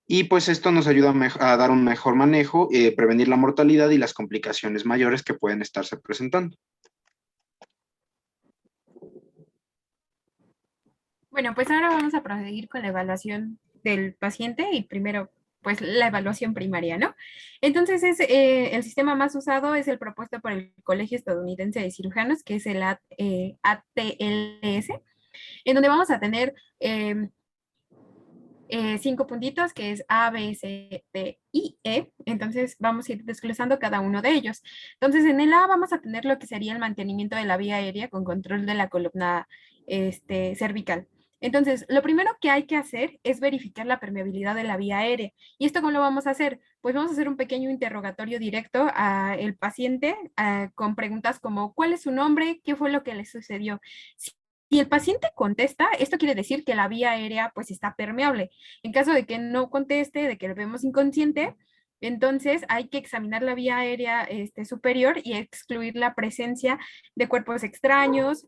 Y pues esto nos ayuda a dar un mejor manejo, prevenir la mortalidad y las complicaciones mayores que pueden estarse presentando. Bueno, pues ahora vamos a proseguir con la evaluación del paciente y primero, pues la evaluación primaria, ¿no? Entonces, el sistema más usado es el propuesto por el Colegio Estadounidense de Cirujanos, que es el ATLS, en donde vamos a tener 5 puntitos, que es A, B, C, D y E. Entonces vamos a ir desglosando cada uno de ellos. Entonces en el A vamos a tener lo que sería el mantenimiento de la vía aérea con control de la columna cervical. Entonces, lo primero que hay que hacer es verificar la permeabilidad de la vía aérea. ¿Y esto cómo lo vamos a hacer? Pues vamos a hacer un pequeño interrogatorio directo al paciente con preguntas como ¿cuál es su nombre? ¿Qué fue lo que le sucedió? Si el paciente contesta, esto quiere decir que la vía aérea pues está permeable. En caso de que no conteste, de que lo vemos inconsciente, entonces hay que examinar la vía aérea superior y excluir la presencia de cuerpos extraños,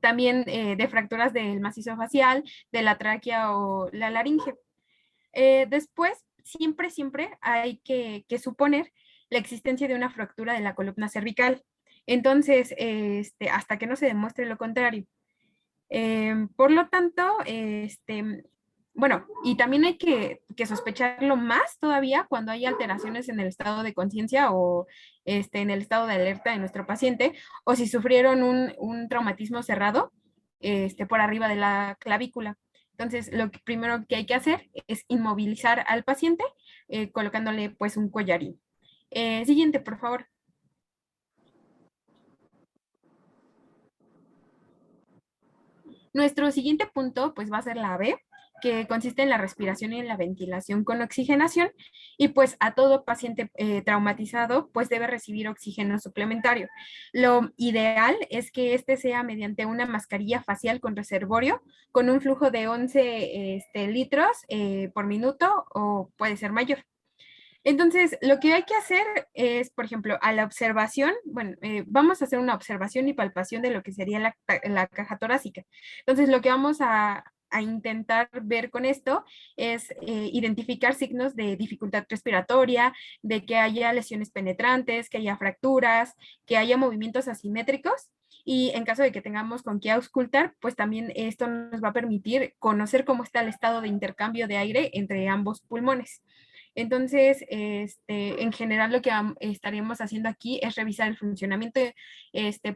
también de fracturas del macizo facial, de la tráquea o la laringe. Después, siempre hay que suponer la existencia de una fractura de la columna cervical. Entonces, hasta que no se demuestre lo contrario. Por lo tanto, bueno, y también hay que sospecharlo más todavía cuando hay alteraciones en el estado de conciencia o en el estado de alerta de nuestro paciente, o si sufrieron un traumatismo cerrado por arriba de la clavícula. Entonces, lo primero que hay que hacer es inmovilizar al paciente colocándole pues un collarín. Siguiente, por favor. Nuestro siguiente punto pues va a ser la B, que consiste en la respiración y en la ventilación con oxigenación, y pues a todo paciente traumatizado pues debe recibir oxígeno suplementario. Lo ideal es que este sea mediante una mascarilla facial con reservorio con un flujo de 11 litros por minuto o puede ser mayor. Entonces, lo que hay que hacer es, por ejemplo, a la observación, bueno, vamos a hacer una observación y palpación de lo que sería la caja torácica. Entonces, lo que vamos a intentar ver con esto es identificar signos de dificultad respiratoria, de que haya lesiones penetrantes, que haya fracturas, que haya movimientos asimétricos. Y en caso de que tengamos con qué auscultar, pues también esto nos va a permitir conocer cómo está el estado de intercambio de aire entre ambos pulmones. Entonces, en general lo que estaríamos haciendo aquí es revisar el funcionamiento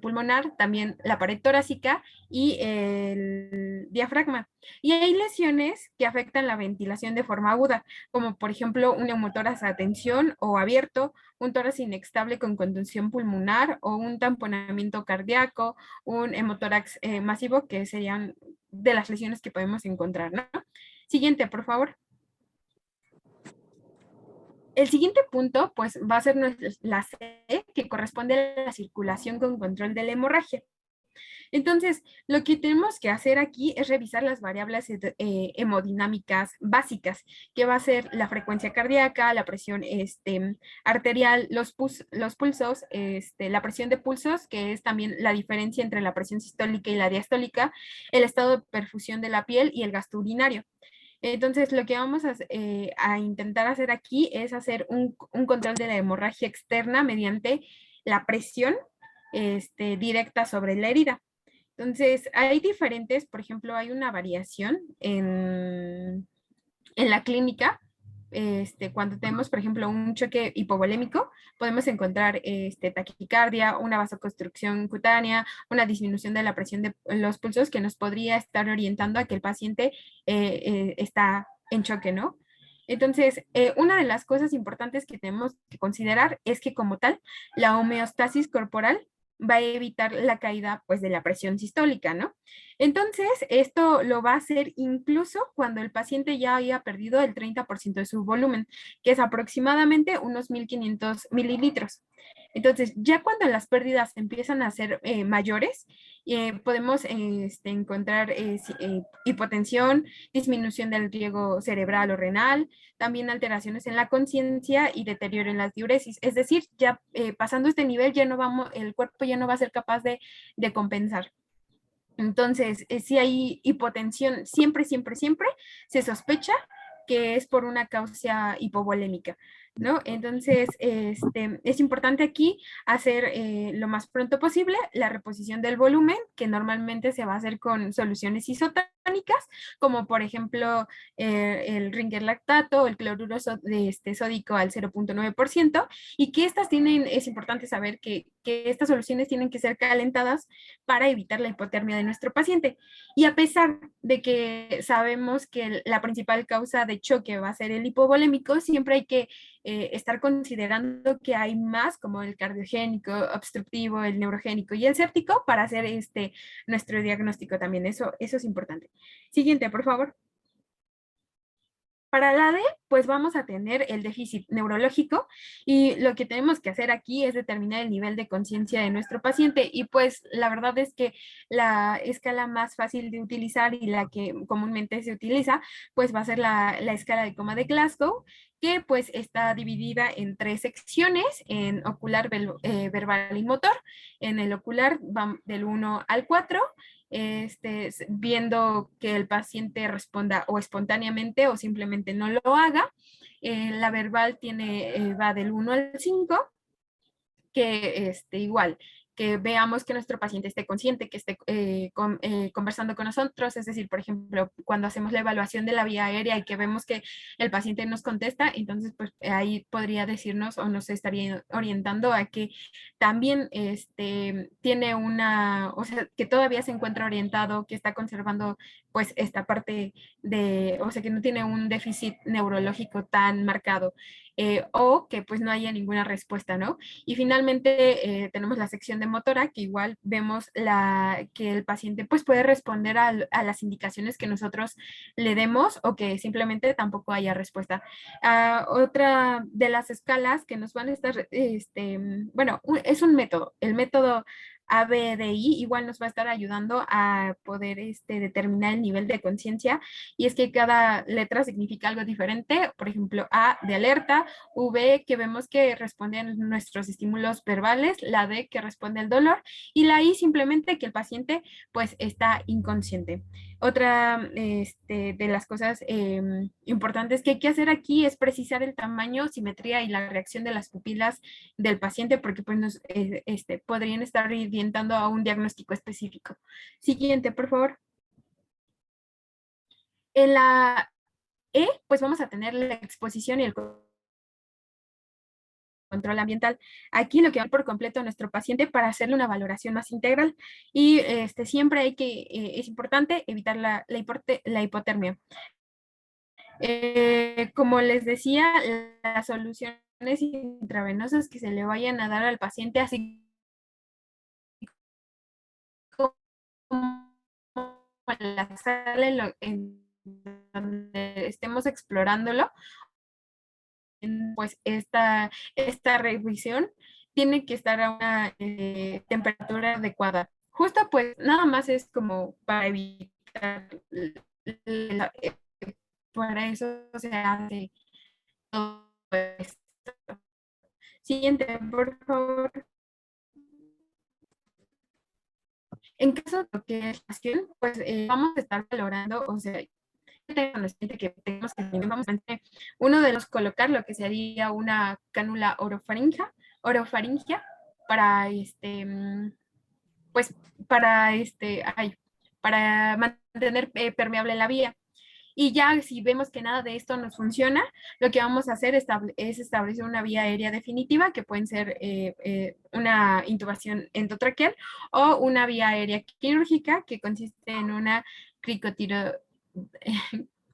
pulmonar, también la pared torácica y el diafragma. Y hay lesiones que afectan la ventilación de forma aguda, como por ejemplo un neumotórax a tensión o abierto, un tórax inestable con contención pulmonar o un tamponamiento cardíaco, un hemotórax masivo, que serían de las lesiones que podemos encontrar, ¿no? Siguiente, por favor. El siguiente punto, pues, va a ser la C, que corresponde a la circulación con control de la hemorragia. Entonces, lo que tenemos que hacer aquí es revisar las variables hemodinámicas básicas, que va a ser la frecuencia cardíaca, la presión arterial, los pulsos, la presión de pulsos, que es también la diferencia entre la presión sistólica y la diastólica, el estado de perfusión de la piel y el gasto urinario. Entonces, lo que vamos a intentar hacer aquí es hacer un control de la hemorragia externa mediante la presión directa sobre la herida. Entonces, hay diferentes, por ejemplo, hay una variación en la clínica. Cuando tenemos, por ejemplo, un choque hipovolémico, podemos encontrar taquicardia, una vasoconstricción cutánea, una disminución de la presión de los pulsos que nos podría estar orientando a que el paciente está en choque, ¿no? Entonces, una de las cosas importantes que tenemos que considerar es que como tal, la homeostasis corporal va a evitar la caída pues de la presión sistólica, ¿no? Entonces, esto lo va a hacer incluso cuando el paciente ya haya perdido el 30% de su volumen, que es aproximadamente unos 1500 mililitros. Entonces, ya cuando las pérdidas empiezan a ser mayores, podemos encontrar hipotensión, disminución del riego cerebral o renal, también alteraciones en la conciencia y deterioro en las diuresis. Es decir, ya pasando este nivel, ya no vamos, el cuerpo ya no va a ser capaz de compensar. Entonces, si hay hipotensión, siempre, siempre, siempre se sospecha que es por una causa hipovolémica, ¿no? Entonces, es importante aquí hacer lo más pronto posible la reposición del volumen, que normalmente se va a hacer con soluciones isotónicas, como por ejemplo el Ringer lactato, el cloruro sódico al 0.9%, y que estas tienen, es importante saber que estas soluciones tienen que ser calentadas para evitar la hipotermia de nuestro paciente. Y a pesar de que sabemos que la principal causa de choque va a ser el hipovolémico, siempre hay que estar considerando que hay más, como el cardiogénico, obstructivo, el neurogénico y el séptico, para hacer nuestro diagnóstico también. Eso es importante. Siguiente, por favor. Para la D, pues vamos a tener el déficit neurológico y lo que tenemos que hacer aquí es determinar el nivel de conciencia de nuestro paciente y pues la verdad es que la escala más fácil de utilizar y la que comúnmente se utiliza pues va a ser la escala de coma de Glasgow, que pues está dividida en 3 secciones, en ocular, verbal y motor. En el ocular va del 1 al 4, viendo que el paciente responda o espontáneamente o simplemente no lo haga. La verbal va del 1 al 5, que igual, que veamos que nuestro paciente esté consciente, que esté conversando con nosotros, es decir, por ejemplo, cuando hacemos la evaluación de la vía aérea y que vemos que el paciente nos contesta, entonces pues ahí podría decirnos o nos estaría orientando a que también tiene o sea, que todavía se encuentra orientado, que está conservando pues esta parte o sea, que no tiene un déficit neurológico tan marcado. O que pues no haya ninguna respuesta, ¿no? Y finalmente tenemos la sección de motora, que igual vemos que el paciente pues puede responder a las indicaciones que nosotros le demos o que simplemente tampoco haya respuesta. Otra de las escalas que nos van a estar, bueno, es un método. El método ABDI igual nos va a estar ayudando a poder determinar el nivel de conciencia, y es que cada letra significa algo diferente. Por ejemplo, A de alerta, V que vemos que responde a nuestros estímulos verbales, la D que responde al dolor y la I simplemente que el paciente pues está inconsciente. Otra de las cosas importantes que hay que hacer aquí es precisar el tamaño, simetría y la reacción de las pupilas del paciente, porque pues nos podrían estar orientando a un diagnóstico específico. Siguiente, por favor. En la E, pues vamos a tener la exposición y el control ambiental. Aquí lo que va por completo a nuestro paciente para hacerle una valoración más integral, y siempre hay que, es importante evitar la hipotermia. Como les decía, las soluciones intravenosas que se le vayan a dar al paciente, así como en la sala en donde estemos explorándolo, pues esta revisión tiene que estar a una temperatura adecuada. Justo pues nada más es como para evitar, para eso se hace todo esto. Siguiente, por favor. En caso de que es pasión, pues vamos a estar valorando, o sea, que tenemos que uno de los colocar lo que sería una cánula orofaringia para pues para mantener permeable la vía. Y ya si vemos que nada de esto nos funciona, lo que vamos a hacer es establecer una vía aérea definitiva, que pueden ser una intubación endotraqueal o una vía aérea quirúrgica, que consiste en una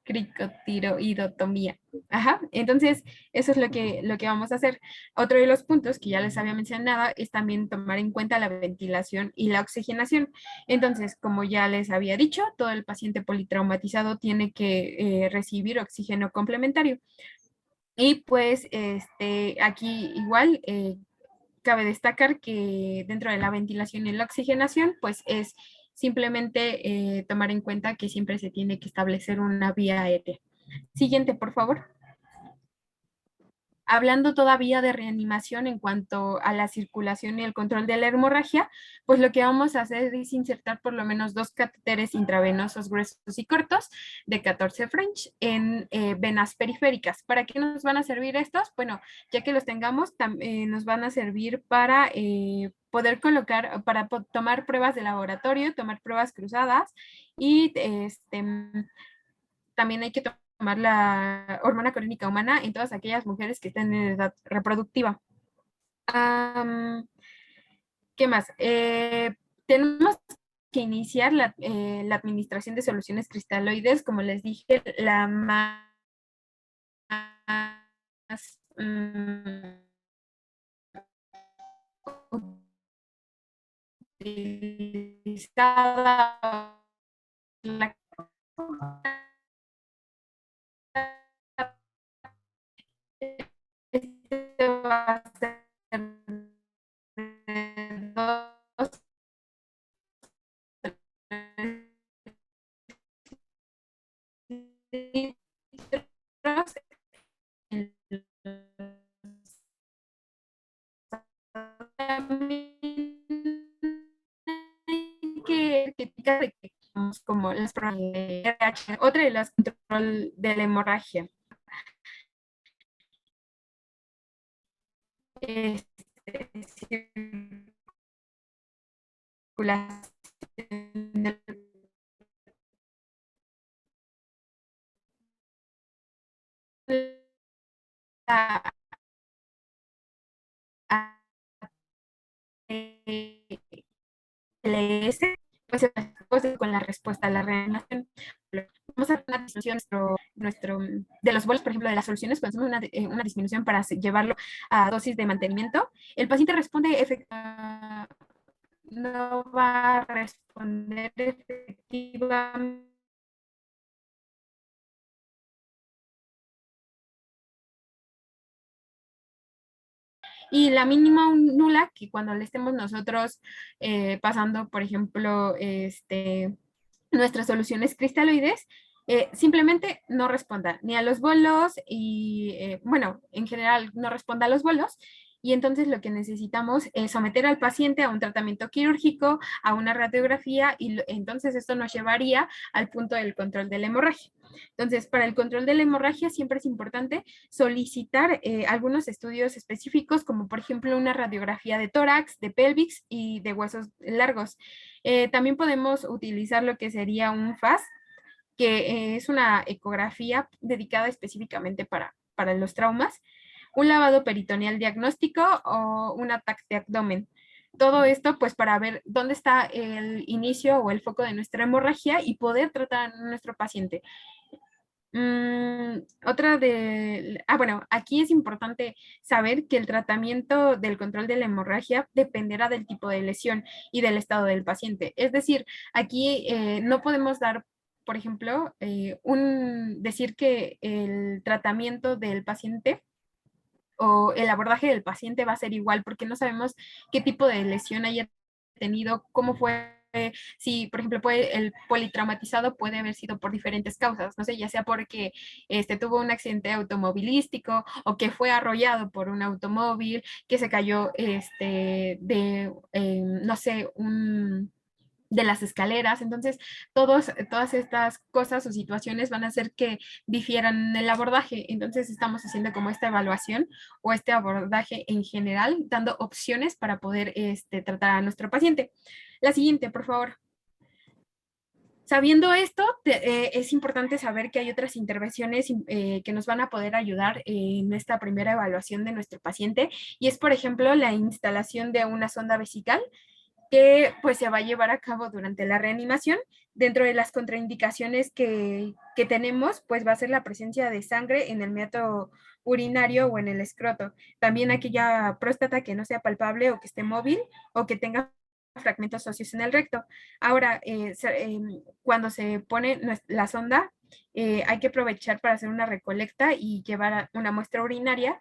cricotiroidotomía. Ajá, entonces eso es lo que vamos a hacer. Otro de los puntos que ya les había mencionado es también tomar en cuenta la ventilación y la oxigenación. Entonces, como ya les había dicho, todo el paciente politraumatizado tiene que recibir oxígeno complementario. Y pues aquí igual cabe destacar que dentro de la ventilación y la oxigenación, pues es simplemente tomar en cuenta que siempre se tiene que establecer una vía aérea. Siguiente, por favor. Hablando todavía de reanimación en cuanto a la circulación y el control de la hemorragia, pues lo que vamos a hacer es insertar por lo menos 2 catéteres intravenosos gruesos y cortos de 14 French en venas periféricas. ¿Para qué nos van a servir estos? Bueno, ya que los tengamos, nos van a servir para poder colocar, para tomar pruebas de laboratorio, tomar pruebas cruzadas y también hay que tomar la hormona corénica humana en todas aquellas mujeres que estén en edad reproductiva. ¿Qué más? Tenemos que iniciar la administración de soluciones cristaloides, como les dije, la más utilizada, la va a ser de 2 litros que como las RH, otra de las control de la hemorragia. Circulación del LS, pues con la respuesta a la reanimación. Vamos a hacer una disminución de los bolos, por ejemplo, de las soluciones, cuando hacemos una disminución para llevarlo a dosis de mantenimiento. El paciente responde no va a responder efectivamente. Y la mínima nula, que cuando le estemos nosotros pasando, por ejemplo, nuestras soluciones cristaloides, simplemente no responda ni a los bolos y, bueno, en general no responda a los bolos. Y entonces lo que necesitamos es someter al paciente a un tratamiento quirúrgico, a una radiografía, y entonces esto nos llevaría al punto del control de la hemorragia. Entonces, para el control de la hemorragia siempre es importante solicitar algunos estudios específicos, como por ejemplo una radiografía de tórax, de pelvis y de huesos largos. También podemos utilizar lo que sería un FAST, que es una ecografía dedicada específicamente para los traumas, un lavado peritoneal diagnóstico o un ataque de abdomen. Todo esto pues para ver dónde está el inicio o el foco de nuestra hemorragia y poder tratar a nuestro paciente. Bueno, aquí es importante saber que el tratamiento del control de la hemorragia dependerá del tipo de lesión y del estado del paciente. Es decir, aquí no podemos dar, por ejemplo, decir que el tratamiento del paciente o el abordaje del paciente va a ser igual porque no sabemos qué tipo de lesión haya tenido, cómo fue. Si, por ejemplo, el politraumatizado puede haber sido por diferentes causas, no sé, ya sea porque tuvo un accidente automovilístico o que fue arrollado por un automóvil, que se cayó no sé, de las escaleras. Entonces, todas estas cosas o situaciones van a hacer que difieran el abordaje. Entonces, estamos haciendo como esta evaluación o este abordaje en general, dando opciones para poder tratar a nuestro paciente. La siguiente, por favor. Sabiendo esto, es importante saber que hay otras intervenciones que nos van a poder ayudar en esta primera evaluación de nuestro paciente, y es, por ejemplo, la instalación de una sonda vesical que pues se va a llevar a cabo durante la reanimación, dentro de las contraindicaciones que tenemos, pues va a ser la presencia de sangre en el meato urinario o en el escroto. También aquella próstata que no sea palpable o que esté móvil o que tenga fragmentos óseos en el recto. Ahora, cuando se pone la sonda, hay que aprovechar para hacer una recolecta y llevar una muestra urinaria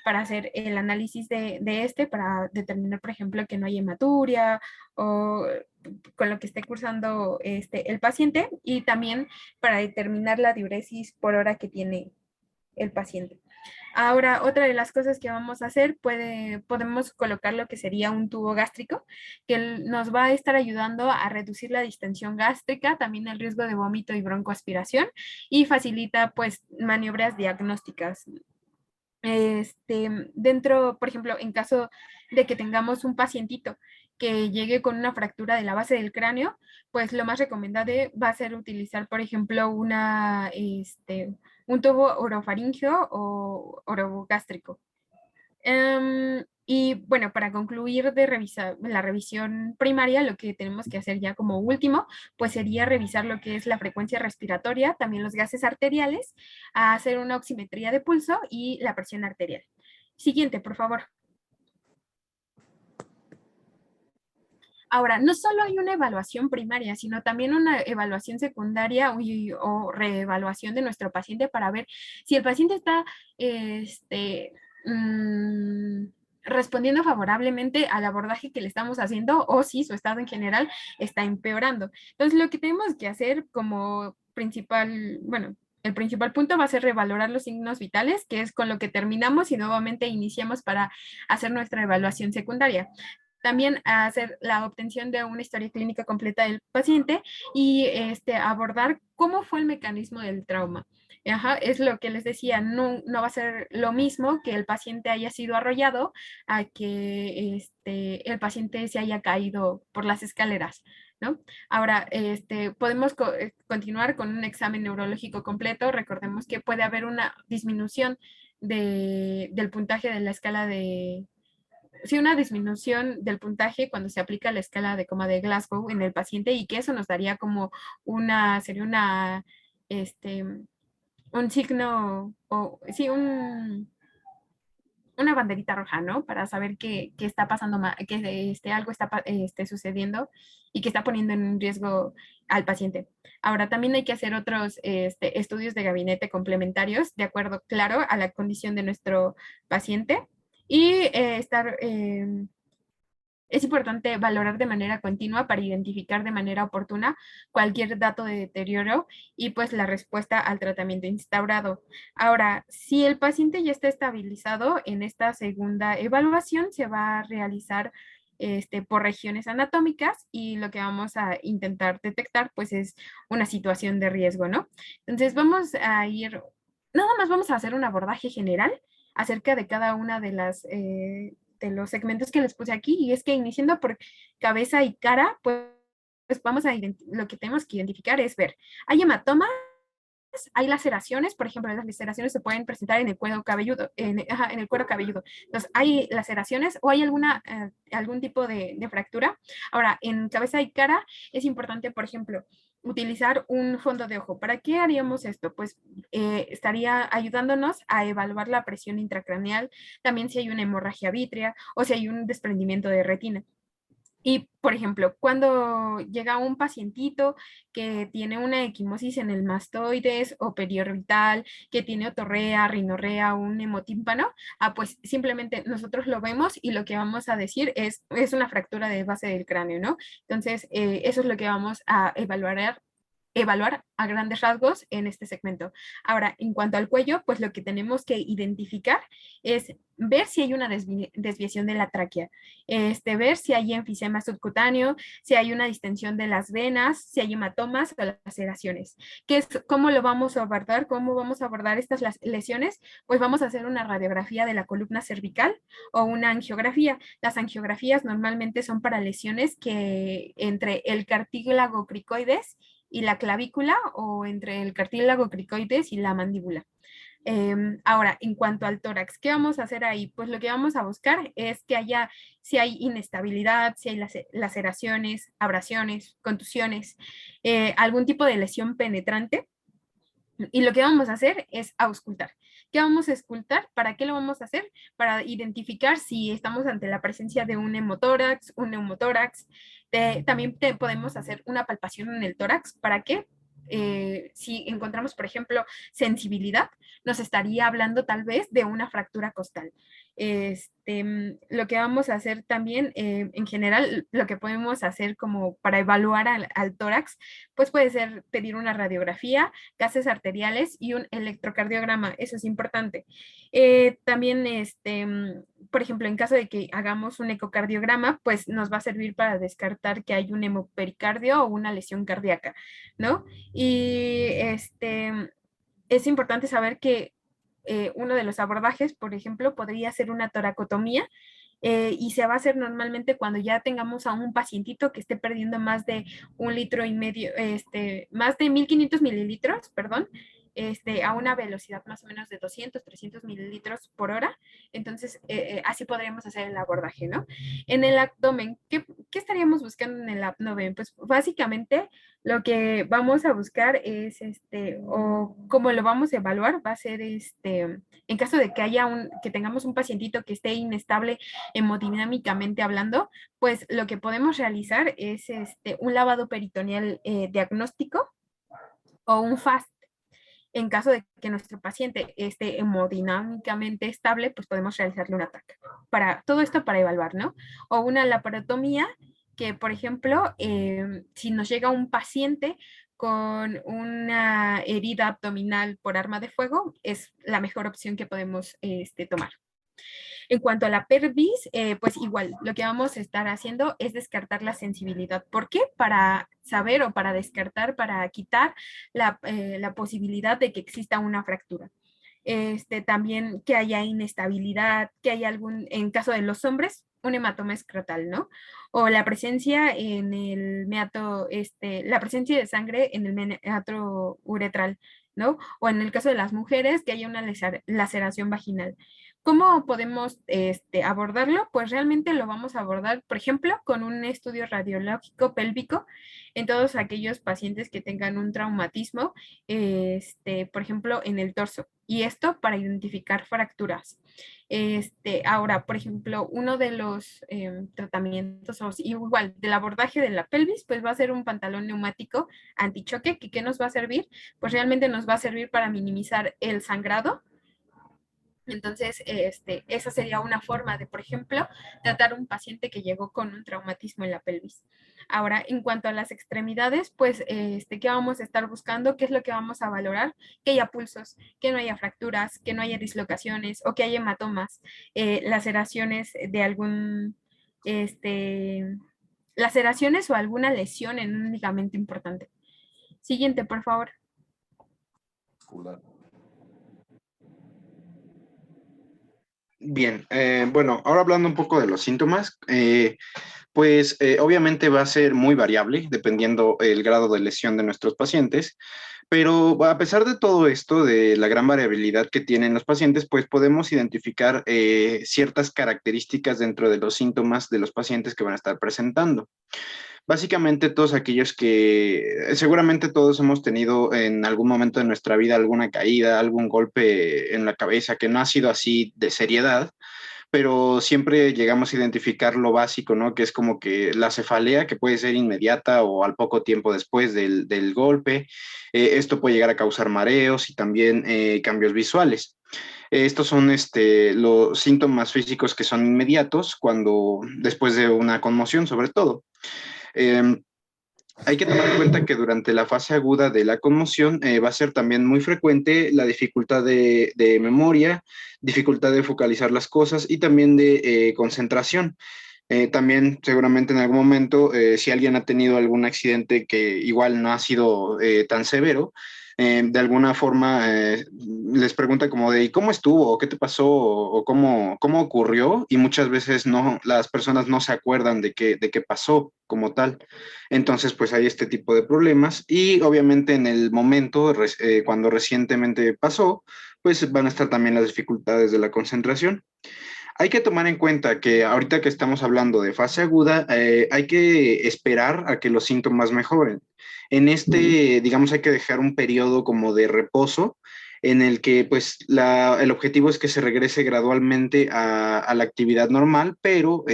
para hacer el análisis de para determinar, por ejemplo, que no hay hematuria o con lo que esté cursando el paciente, y también para determinar la diuresis por hora que tiene el paciente. Ahora, otra de las cosas que vamos a hacer, podemos colocar lo que sería un tubo gástrico, que nos va a estar ayudando a reducir la distensión gástrica, también el riesgo de vómito y broncoaspiración, y facilita pues maniobras diagnósticas. Dentro, por ejemplo, en caso de que tengamos un pacientito que llegue con una fractura de la base del cráneo, pues lo más recomendable va a ser utilizar, por ejemplo, un tubo orofaringeo o orogástrico. Y bueno, para concluir de revisar la revisión primaria, lo que tenemos que hacer ya como último, pues sería revisar lo que es la frecuencia respiratoria, también los gases arteriales, hacer una oximetría de pulso y la presión arterial. Siguiente, por favor. Ahora, no solo hay una evaluación primaria, sino también una evaluación secundaria o reevaluación de nuestro paciente para ver si el paciente está respondiendo favorablemente al abordaje que le estamos haciendo o si su estado en general está empeorando. Entonces, lo que tenemos que hacer como principal, bueno, el principal punto va a ser revalorar los signos vitales, que es con lo que terminamos y nuevamente iniciamos para hacer nuestra evaluación secundaria. También hacer la obtención de una historia clínica completa del paciente y abordar cómo fue el mecanismo del trauma. Ajá, es lo que les decía, no va a ser lo mismo que el paciente haya sido arrollado a que el paciente se haya caído por las escaleras, ¿no? Ahora, podemos continuar con un examen neurológico completo. Recordemos que puede haber una disminución del puntaje de la escala de... Sí, una disminución del puntaje cuando se aplica la escala de coma de Glasgow en el paciente, y que eso nos daría como sería un signo, o sí, una banderita roja, ¿no? Para saber que está pasando, que algo está sucediendo y que está poniendo en riesgo al paciente. Ahora, también hay que hacer otros estudios de gabinete complementarios, de acuerdo, claro, a la condición de nuestro paciente, y es importante valorar de manera continua para identificar de manera oportuna cualquier dato de deterioro y pues la respuesta al tratamiento instaurado. Ahora, si el paciente ya está estabilizado, en esta segunda evaluación se va a realizar por regiones anatómicas, y lo que vamos a intentar detectar pues es una situación de riesgo, ¿no? Entonces vamos a ir, nada más vamos a hacer un abordaje general acerca de cada una de de los segmentos que les puse aquí, y es que iniciando por cabeza y cara, pues vamos a lo que tenemos que identificar es ver, hay hematomas, hay laceraciones, por ejemplo, las laceraciones se pueden presentar en el cuero cabelludo, en el cuero cabelludo. Entonces, hay laceraciones o hay algún tipo de fractura. Ahora, en cabeza y cara es importante, por ejemplo, utilizar un fondo de ojo. ¿Para qué haríamos esto? Pues estaría ayudándonos a evaluar la presión intracraneal, también si hay una hemorragia vítrea o si hay un desprendimiento de retina. Y, por ejemplo, cuando llega un pacientito que tiene una equimosis en el mastoides o periorbital, que tiene otorrea, rinorrea, un hemotímpano, pues simplemente nosotros lo vemos y lo que vamos a decir es una fractura de base del cráneo, ¿no? Entonces, eso es lo que vamos a evaluar a grandes rasgos en este segmento. Ahora, en cuanto al cuello, pues lo que tenemos que identificar es ver si hay una desviación de la tráquea, ver si hay enfisema subcutáneo, si hay una distensión de las venas, si hay hematomas o laceraciones. ¿Cómo lo vamos a abordar? ¿Cómo vamos a abordar estas lesiones? Pues vamos a hacer una radiografía de la columna cervical o una angiografía. Las angiografías normalmente son para lesiones que entre el cartílago cricoides y la clavícula, o entre el cartílago cricoides y la mandíbula. Ahora, en cuanto al tórax, ¿qué vamos a hacer ahí? Pues lo que vamos a buscar es que haya, si hay inestabilidad, si hay laceraciones, abrasiones, contusiones, algún tipo de lesión penetrante. Y lo que vamos a hacer es auscultar. ¿Qué vamos a auscultar? ¿Para qué lo vamos a hacer? Para identificar si estamos ante la presencia de un hemotórax, un neumotórax. También podemos hacer una palpación en el tórax. ¿Para qué? Si encontramos, por ejemplo, sensibilidad, nos estaría hablando tal vez de una fractura costal. Lo que vamos a hacer también, en general, lo que podemos hacer como para evaluar al tórax, pues puede ser pedir una radiografía, gases arteriales y un electrocardiograma, eso es importante. También, por ejemplo, en caso de que hagamos un ecocardiograma, pues nos va a servir para descartar que hay un hemopericardio o una lesión cardíaca, ¿no? Y es importante saber que uno de los abordajes, por ejemplo, podría ser una toracotomía, y se va a hacer normalmente cuando ya tengamos a un pacientito que esté perdiendo más de 1,5 litros, más de 1,500 mililitros, perdón, a una velocidad más o menos de 200, 300 mililitros por hora. Entonces, así podríamos hacer el abordaje, ¿no? En el abdomen, ¿qué estaríamos buscando en el abdomen? Pues básicamente lo que vamos a buscar es, o cómo lo vamos a evaluar, va a ser, en caso de que que tengamos un pacientito que esté inestable hemodinámicamente hablando, pues lo que podemos realizar es un lavado peritoneal diagnóstico o un FAST. En caso de que nuestro paciente esté hemodinámicamente estable, pues podemos realizarle un ataque. Todo esto para evaluar, ¿no? O una laparotomía, que por ejemplo, si nos llega un paciente con una herida abdominal por arma de fuego, es la mejor opción que podemos tomar. En cuanto a la pelvis, pues igual, lo que vamos a estar haciendo es descartar la sensibilidad. ¿Por qué? Para saber o para descartar, para quitar la posibilidad de que exista una fractura. También que haya inestabilidad, que haya en caso de los hombres, un hematoma escrotal, ¿no? O la presencia en el meato, la presencia de sangre en el meato uretral, ¿no? O en el caso de las mujeres, que haya una laceración vaginal. ¿Cómo podemos abordarlo? Pues realmente lo vamos a abordar, por ejemplo, con un estudio radiológico pélvico en todos aquellos pacientes que tengan un traumatismo, por ejemplo, en el torso. Y esto para identificar fracturas. Ahora, por ejemplo, uno de los tratamientos, o igual del abordaje de la pelvis, pues va a ser un pantalón neumático antichoque, que ¿qué nos va a servir? Pues realmente nos va a servir para minimizar el sangrado. Entonces, esa sería una forma de, por ejemplo, tratar a un paciente que llegó con un traumatismo en la pelvis. Ahora, en cuanto a las extremidades, pues, ¿qué vamos a estar buscando? ¿Qué es lo que vamos a valorar? Que haya pulsos, que no haya fracturas, que no haya dislocaciones o que haya hematomas, laceraciones de laceraciones o alguna lesión en un ligamento importante. Siguiente, por favor. Bien, bueno, ahora hablando un poco de los síntomas, pues obviamente va a ser muy variable dependiendo el grado de lesión de nuestros pacientes, pero a pesar de todo esto, de la gran variabilidad que tienen los pacientes, pues podemos identificar ciertas características dentro de los síntomas de los pacientes que van a estar presentando. Básicamente todos aquellos que seguramente todos hemos tenido en algún momento de nuestra vida alguna caída, algún golpe en la cabeza que no ha sido así de seriedad, pero siempre llegamos a identificar lo básico, ¿no? Que es como que la cefalea, que puede ser inmediata o al poco tiempo después del golpe. Esto puede llegar a causar mareos y también cambios visuales. Estos son los síntomas físicos que son inmediatos después de una conmoción, sobre todo. Hay que tomar en cuenta que durante la fase aguda de la conmoción va a ser también muy frecuente la dificultad de memoria, dificultad de focalizar las cosas y también de concentración. También seguramente en algún momento, si alguien ha tenido algún accidente que igual no ha sido tan severo, de alguna forma les pregunta como de ¿y cómo estuvo? ¿O qué te pasó? ¿O cómo ocurrió? Y muchas veces no, las personas no se acuerdan de qué pasó como tal. Entonces, pues hay este tipo de problemas y obviamente en el momento, cuando recientemente pasó, pues van a estar también las dificultades de la concentración. Hay que tomar en cuenta que ahorita que estamos hablando de fase aguda, hay que esperar a que los síntomas mejoren. En este, digamos, hay que dejar un periodo como de reposo en el que pues el objetivo es que se regrese gradualmente a la actividad normal, pero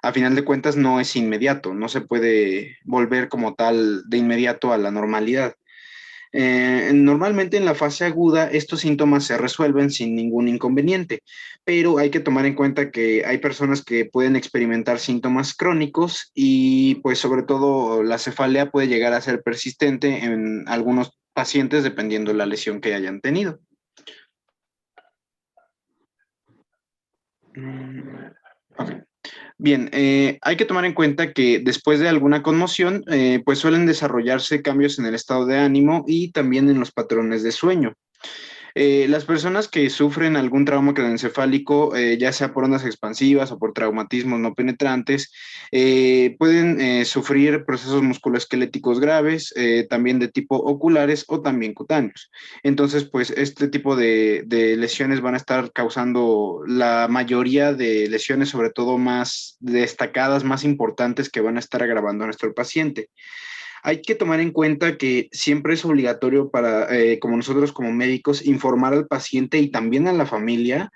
a final de cuentas no es inmediato, no se puede volver como tal de inmediato a la normalidad. Normalmente en la fase aguda estos síntomas se resuelven sin ningún inconveniente, pero hay que tomar en cuenta que hay personas que pueden experimentar síntomas crónicos y pues sobre todo la cefalea puede llegar a ser persistente en algunos pacientes dependiendo de la lesión que hayan tenido. Ok. Bien, hay que tomar en cuenta que después de alguna conmoción, pues suelen desarrollarse cambios en el estado de ánimo y también en los patrones de sueño. Las personas que sufren algún trauma craneoencefálico, ya sea por ondas expansivas o por traumatismos no penetrantes, pueden sufrir procesos musculoesqueléticos graves, también de tipo oculares o también cutáneos. Entonces, pues este tipo de lesiones van a estar causando la mayoría de lesiones, sobre todo más destacadas, más importantes, que van a estar agravando a nuestro paciente. Hay que tomar en cuenta que siempre es obligatorio para, como nosotros como médicos, informar al paciente y también a la familia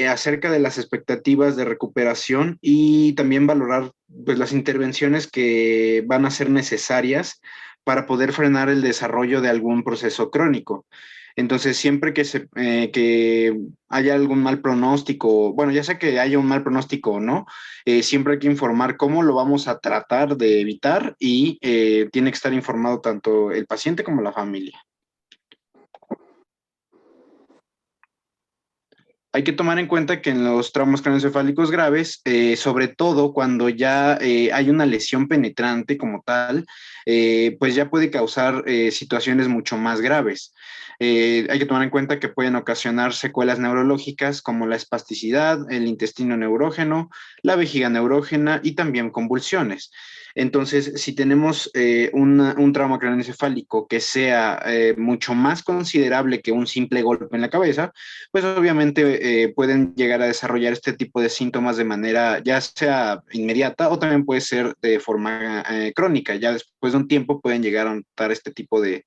acerca de las expectativas de recuperación y también valorar pues, las intervenciones que van a ser necesarias para poder frenar el desarrollo de algún proceso crónico. Entonces, siempre que haya algún mal pronóstico, bueno, ya sea que haya un mal pronóstico o no, siempre hay que informar cómo lo vamos a tratar de evitar y tiene que estar informado tanto el paciente como la familia. Hay que tomar en cuenta que en los traumas craneoencefálicos graves, sobre todo cuando ya hay una lesión penetrante como tal, pues ya puede causar situaciones mucho más graves. Hay que tomar en cuenta que pueden ocasionar secuelas neurológicas como la espasticidad, el intestino neurógeno, la vejiga neurógena y también convulsiones. Entonces, si tenemos un trauma craneoencefálico que sea mucho más considerable que un simple golpe en la cabeza, pues obviamente pueden llegar a desarrollar este tipo de síntomas de manera ya sea inmediata o también puede ser de forma crónica. Ya después de un tiempo pueden llegar a notar este tipo de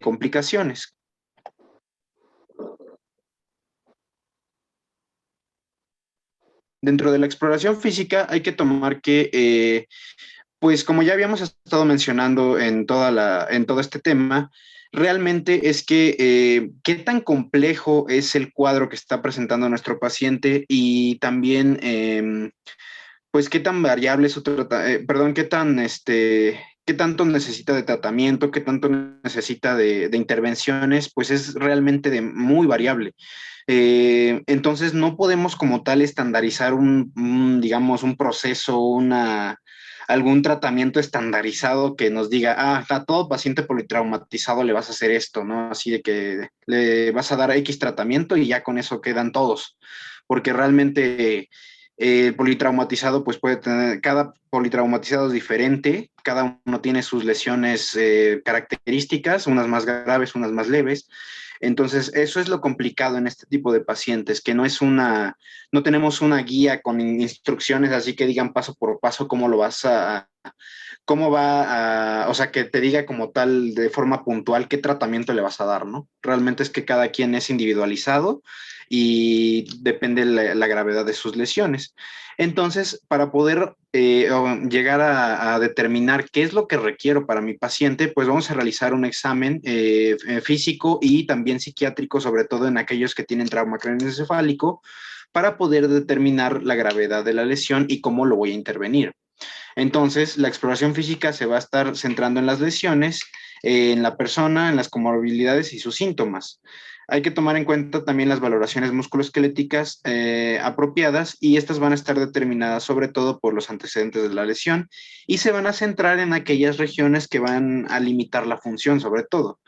complicaciones. Dentro de la exploración física hay que tomar que pues como ya habíamos estado mencionando en todo este tema, realmente es que qué tan complejo es el cuadro que está presentando nuestro paciente y también, pues qué tan variable es su perdón, qué tanto necesita de tratamiento, qué tanto necesita de intervenciones, pues es realmente muy variable. Entonces no podemos como tal estandarizar digamos, un proceso, algún tratamiento estandarizado que nos diga, a todo paciente politraumatizado le vas a hacer esto, ¿no? Así de que le vas a dar X tratamiento y ya con eso quedan todos, porque realmente el politraumatizado pues puede tener, cada politraumatizado es diferente, cada uno tiene sus lesiones características, unas más graves, unas más leves. Entonces, eso es lo complicado en este tipo de pacientes, que no tenemos una guía con instrucciones así que digan paso por paso o sea, que te diga como tal de forma puntual qué tratamiento le vas a dar, ¿no? Realmente es que cada quien es individualizado y depende la gravedad de sus lesiones. Entonces, para poder llegar a determinar qué es lo que requiero para mi paciente, pues vamos a realizar un examen físico y también psiquiátrico, sobre todo en aquellos que tienen trauma craneoencefálico, para poder determinar la gravedad de la lesión y cómo lo voy a intervenir. Entonces, la exploración física se va a estar centrando en las lesiones, en la persona, en las comorbilidades y sus síntomas. Hay que tomar en cuenta también las valoraciones musculoesqueléticas apropiadas y estas van a estar determinadas sobre todo por los antecedentes de la lesión y se van a centrar en aquellas regiones que van a limitar la función sobre todo.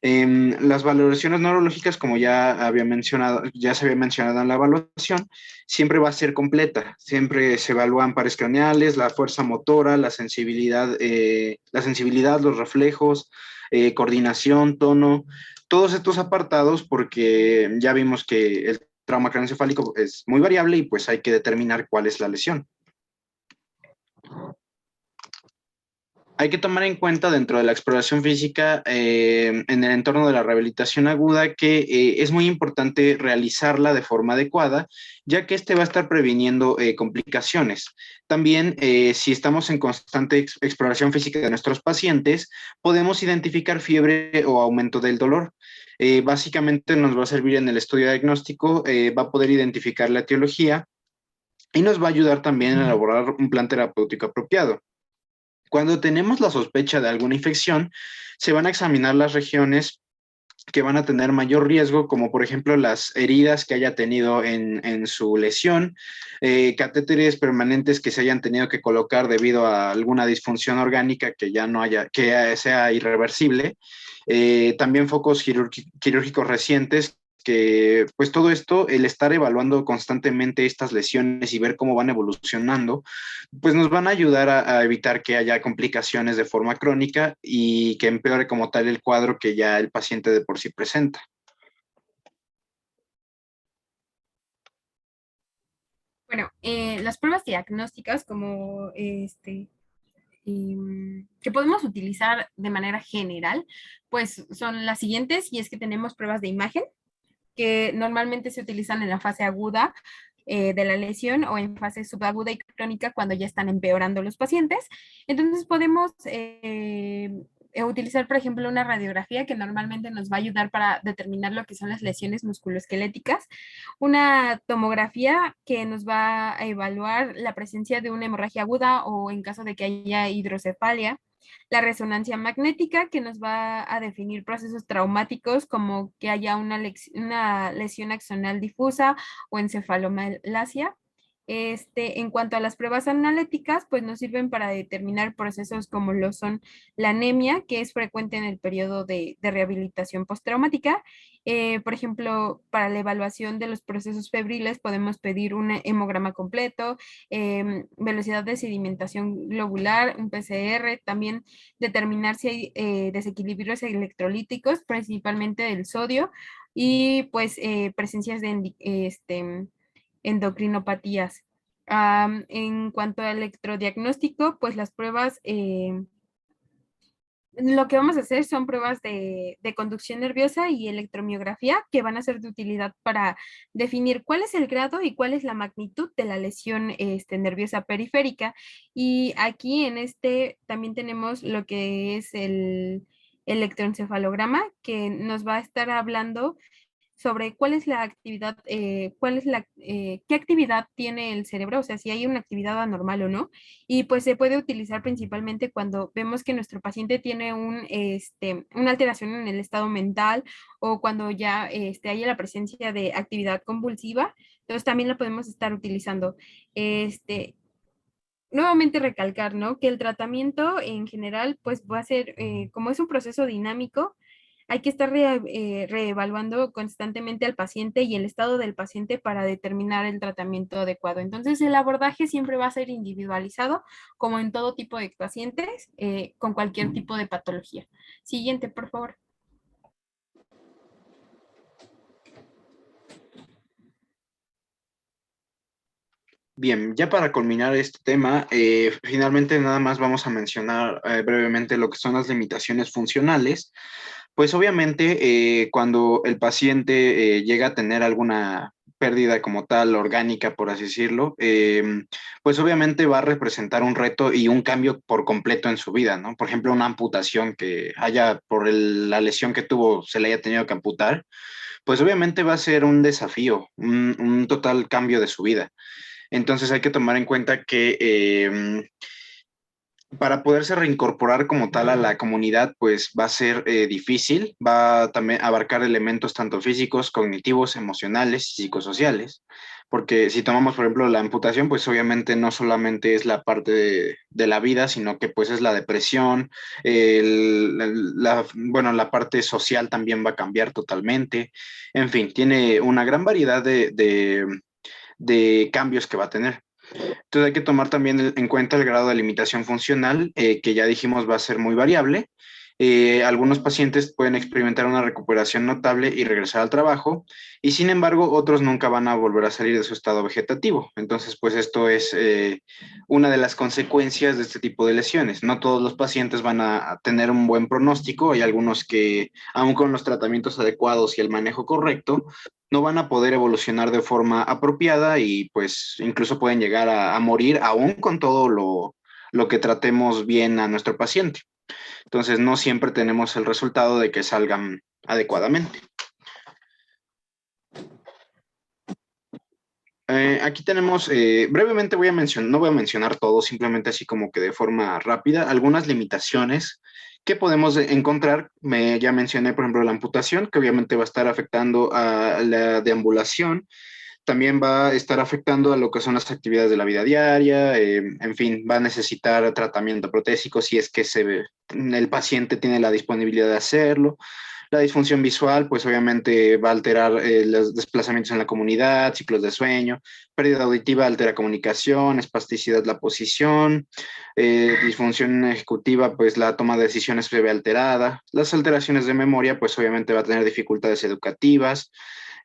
Las valoraciones neurológicas, como ya se había mencionado en la evaluación, siempre va a ser completa. Siempre se evalúan pares craneales, la fuerza motora, la sensibilidad, los reflejos, coordinación, tono, todos estos apartados, porque ya vimos que el trauma craneoencefálico es muy variable y pues hay que determinar cuál es la lesión. Hay que tomar en cuenta dentro de la exploración física en el entorno de la rehabilitación aguda que es muy importante realizarla de forma adecuada, ya que este va a estar previniendo complicaciones. También, si estamos en constante exploración física de nuestros pacientes, podemos identificar fiebre o aumento del dolor. Básicamente nos va a servir en el estudio diagnóstico, va a poder identificar la etiología y nos va a ayudar también a elaborar un plan terapéutico apropiado. Cuando tenemos la sospecha de alguna infección, se van a examinar las regiones que van a tener mayor riesgo, como por ejemplo las heridas que haya tenido en su lesión, catéteres permanentes que se hayan tenido que colocar debido a alguna disfunción orgánica que ya no haya, que sea irreversible, también focos quirúrgicos recientes, que pues todo esto, el estar evaluando constantemente estas lesiones y ver cómo van evolucionando, pues nos van a ayudar a evitar que haya complicaciones de forma crónica y que empeore como tal el cuadro que ya el paciente de por sí presenta. Bueno, las pruebas diagnósticas que podemos utilizar de manera general, pues son las siguientes, y es que tenemos pruebas de imagen, que normalmente se utilizan en la fase aguda de la lesión o en fase subaguda y crónica cuando ya están empeorando los pacientes. Entonces podemos utilizar, por ejemplo, una radiografía que normalmente nos va a ayudar para determinar lo que son las lesiones musculoesqueléticas, una tomografía que nos va a evaluar la presencia de una hemorragia aguda o en caso de que haya hidrocefalia, la resonancia magnética, que nos va a definir procesos traumáticos como que haya una lesión axonal difusa o encefalomalacia. En cuanto a las pruebas analíticas, pues nos sirven para determinar procesos como lo son la anemia, que es frecuente en el periodo de rehabilitación postraumática. Por ejemplo, para la evaluación de los procesos febriles podemos pedir un hemograma completo, velocidad de sedimentación globular, un PCR, también determinar si hay desequilibrios electrolíticos, principalmente del sodio, y pues presencias de endocrinopatías. En cuanto al electrodiagnóstico, pues las pruebas, lo que vamos a hacer son pruebas de conducción nerviosa y electromiografía que van a ser de utilidad para definir cuál es el grado y cuál es la magnitud de la lesión nerviosa periférica. Y aquí en también tenemos lo que es el electroencefalograma, que nos va a estar hablando sobre cuál es la actividad, qué actividad tiene el cerebro, o sea, si hay una actividad anormal o no. Y pues se puede utilizar principalmente cuando vemos que nuestro paciente tiene una alteración en el estado mental o cuando ya haya la presencia de actividad convulsiva. Entonces también la podemos estar utilizando. Nuevamente recalcar, ¿no? Que el tratamiento en general, pues va a ser, como es un proceso dinámico, hay que estar reevaluando constantemente al paciente y el estado del paciente para determinar el tratamiento adecuado. Entonces, el abordaje siempre va a ser individualizado, como en todo tipo de pacientes, con cualquier tipo de patología. Siguiente, por favor. Bien, ya para culminar este tema, finalmente nada más vamos a mencionar brevemente lo que son las limitaciones funcionales. Pues obviamente cuando el paciente llega a tener alguna pérdida como tal, orgánica, por así decirlo, pues obviamente va a representar un reto y un cambio por completo en su vida, ¿no? Por ejemplo, una amputación que haya, por la lesión que tuvo, se le haya tenido que amputar, pues obviamente va a ser un desafío, un total cambio de su vida. Entonces hay que tomar en cuenta que para poderse reincorporar como tal a la comunidad, pues va a ser difícil, va a también abarcar elementos tanto físicos, cognitivos, emocionales y psicosociales, porque si tomamos, por ejemplo, la amputación, pues obviamente no solamente es la parte de la vida, sino que pues es la depresión, bueno, la parte social también va a cambiar totalmente, en fin, tiene una gran variedad de cambios que va a tener. Entonces hay que tomar también en cuenta el grado de limitación funcional, que ya dijimos va a ser muy variable. Algunos pacientes pueden experimentar una recuperación notable y regresar al trabajo, y sin embargo otros nunca van a volver a salir de su estado vegetativo. Entonces, pues esto es una de las consecuencias de este tipo de lesiones. No todos los pacientes van a tener un buen pronóstico. Hay algunos que, aun con los tratamientos adecuados y el manejo correcto, no van a poder evolucionar de forma apropiada y pues incluso pueden llegar a morir aún con todo lo que tratemos bien a nuestro paciente. Entonces no siempre tenemos el resultado de que salgan adecuadamente. Aquí tenemos, brevemente voy a mencionar, no voy a mencionar todo, simplemente así como que de forma rápida, algunas limitaciones que podemos encontrar. Ya mencioné, por ejemplo, la amputación, que obviamente va a estar afectando a la deambulación. También va a estar afectando a lo que son las actividades de la vida diaria, en fin, va a necesitar tratamiento protésico si es que el paciente tiene la disponibilidad de hacerlo. La disfunción visual, pues obviamente va a alterar los desplazamientos en la comunidad, ciclos de sueño, pérdida auditiva altera comunicación, espasticidad la posición, disfunción ejecutiva, pues la toma de decisiones se ve alterada. Las alteraciones de memoria, pues obviamente va a tener dificultades educativas,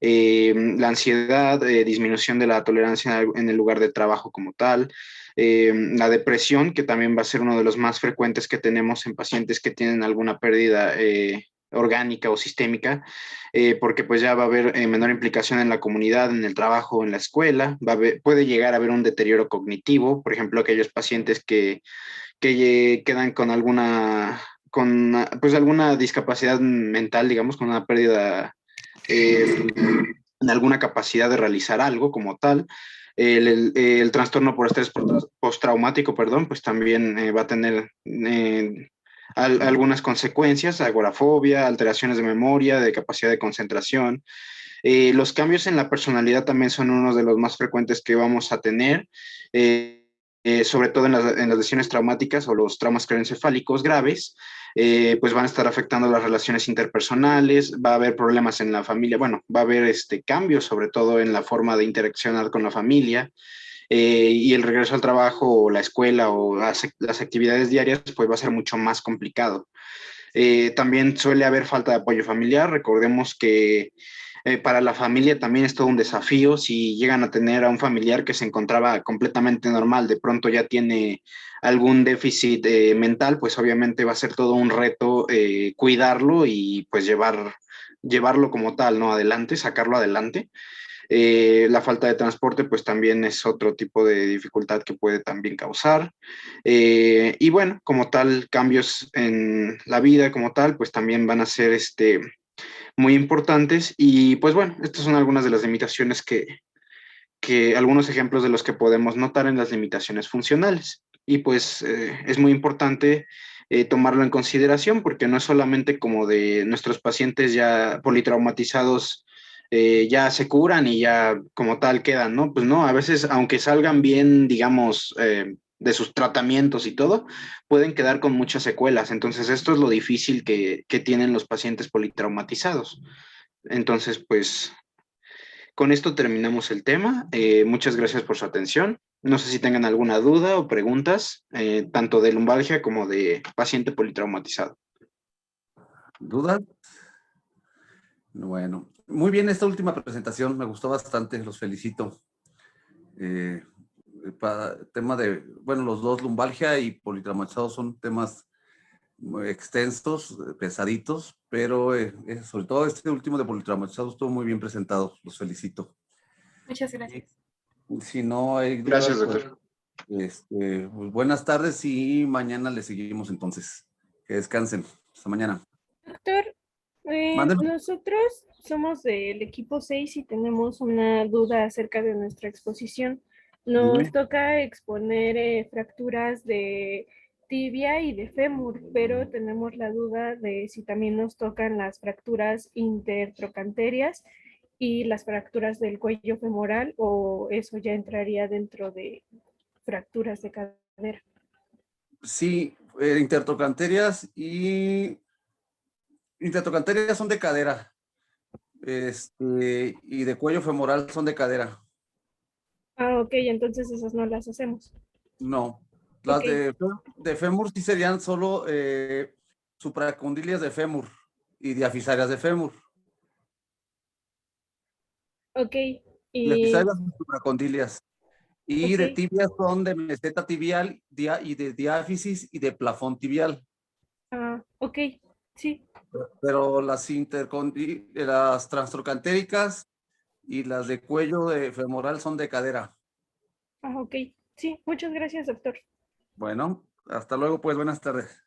la ansiedad, disminución de la tolerancia en el lugar de trabajo como tal, la depresión, que también va a ser uno de los más frecuentes que tenemos en pacientes que tienen alguna pérdida orgánica o sistémica, porque pues ya va a haber menor implicación en la comunidad, en el trabajo, en la escuela, puede llegar a haber un deterioro cognitivo, por ejemplo, aquellos pacientes que quedan con pues alguna discapacidad mental, digamos, con una pérdida en alguna capacidad de realizar algo como tal. El trastorno por estrés postraumático, perdón, pues también va a tener algunas consecuencias, agorafobia, alteraciones de memoria, de capacidad de concentración. Los cambios en la personalidad también son uno de los más frecuentes que vamos a tener, sobre todo en las lesiones traumáticas o los traumas craneoencefálicos graves. Pues van a estar afectando las relaciones interpersonales, va a haber problemas en la familia, bueno, va a haber cambios sobre todo en la forma de interaccionar con la familia, y el regreso al trabajo o la escuela o las actividades diarias pues va a ser mucho más complicado. También suele haber falta de apoyo familiar. Recordemos que para la familia también es todo un desafío. Si llegan a tener a un familiar que se encontraba completamente normal, de pronto ya tiene algún déficit mental, pues obviamente va a ser todo un reto cuidarlo y pues llevarlo como tal, ¿no? Adelante, sacarlo adelante. La falta de transporte, pues también es otro tipo de dificultad que puede también causar. Y bueno, como tal, cambios en la vida como tal, pues también van a ser muy importantes. Y pues bueno, estas son algunas de las limitaciones algunos ejemplos de los que podemos notar en las limitaciones funcionales. Y pues es muy importante tomarlo en consideración porque no es solamente como de nuestros pacientes ya politraumatizados ya se curan y ya como tal quedan, ¿no? Pues no, a veces aunque salgan bien, digamos, de sus tratamientos y todo, pueden quedar con muchas secuelas. Entonces esto es lo difícil que tienen los pacientes politraumatizados. Entonces, pues con esto terminamos el tema. Muchas gracias por su atención. No sé si tengan alguna duda o preguntas, tanto de lumbalgia como de paciente politraumatizado. ¿Dudas? Bueno, muy bien esta última presentación, me gustó bastante, los felicito. Para tema de, bueno, los dos, lumbalgia y politraumatizados, son temas muy extensos, pesaditos, pero sobre todo este último de politraumatizados estuvo muy bien presentado, los felicito. Muchas gracias. Si no hay dudas, Gracias, doctor. pues buenas tardes y mañana le seguimos entonces. Que descansen. Hasta mañana. Doctor, Mándeme. nosotros somos del equipo 6 y tenemos una duda acerca de nuestra exposición. Nos Dime. toca exponer fracturas de tibia y de fémur, pero tenemos la duda de si también nos tocan las fracturas intertrocanterias y las fracturas del cuello femoral, o eso ya entraría dentro de fracturas de cadera. Sí, intertrocanterias son de cadera. Y de cuello femoral son de cadera. Ah, ok, entonces esas no las hacemos. No. Las Ok. de fémur sí serían solo supracondilias de fémur y diafisarias de fémur. Ok, y Diafisarias y supracondilias. Y de ok, tibias son de meseta tibial y de diáfisis y de plafón tibial. ok, sí, Pero las transtrocantéricas y las de cuello de femoral son de cadera. ok, sí, muchas gracias, doctor. Bueno, hasta luego, pues buenas tardes.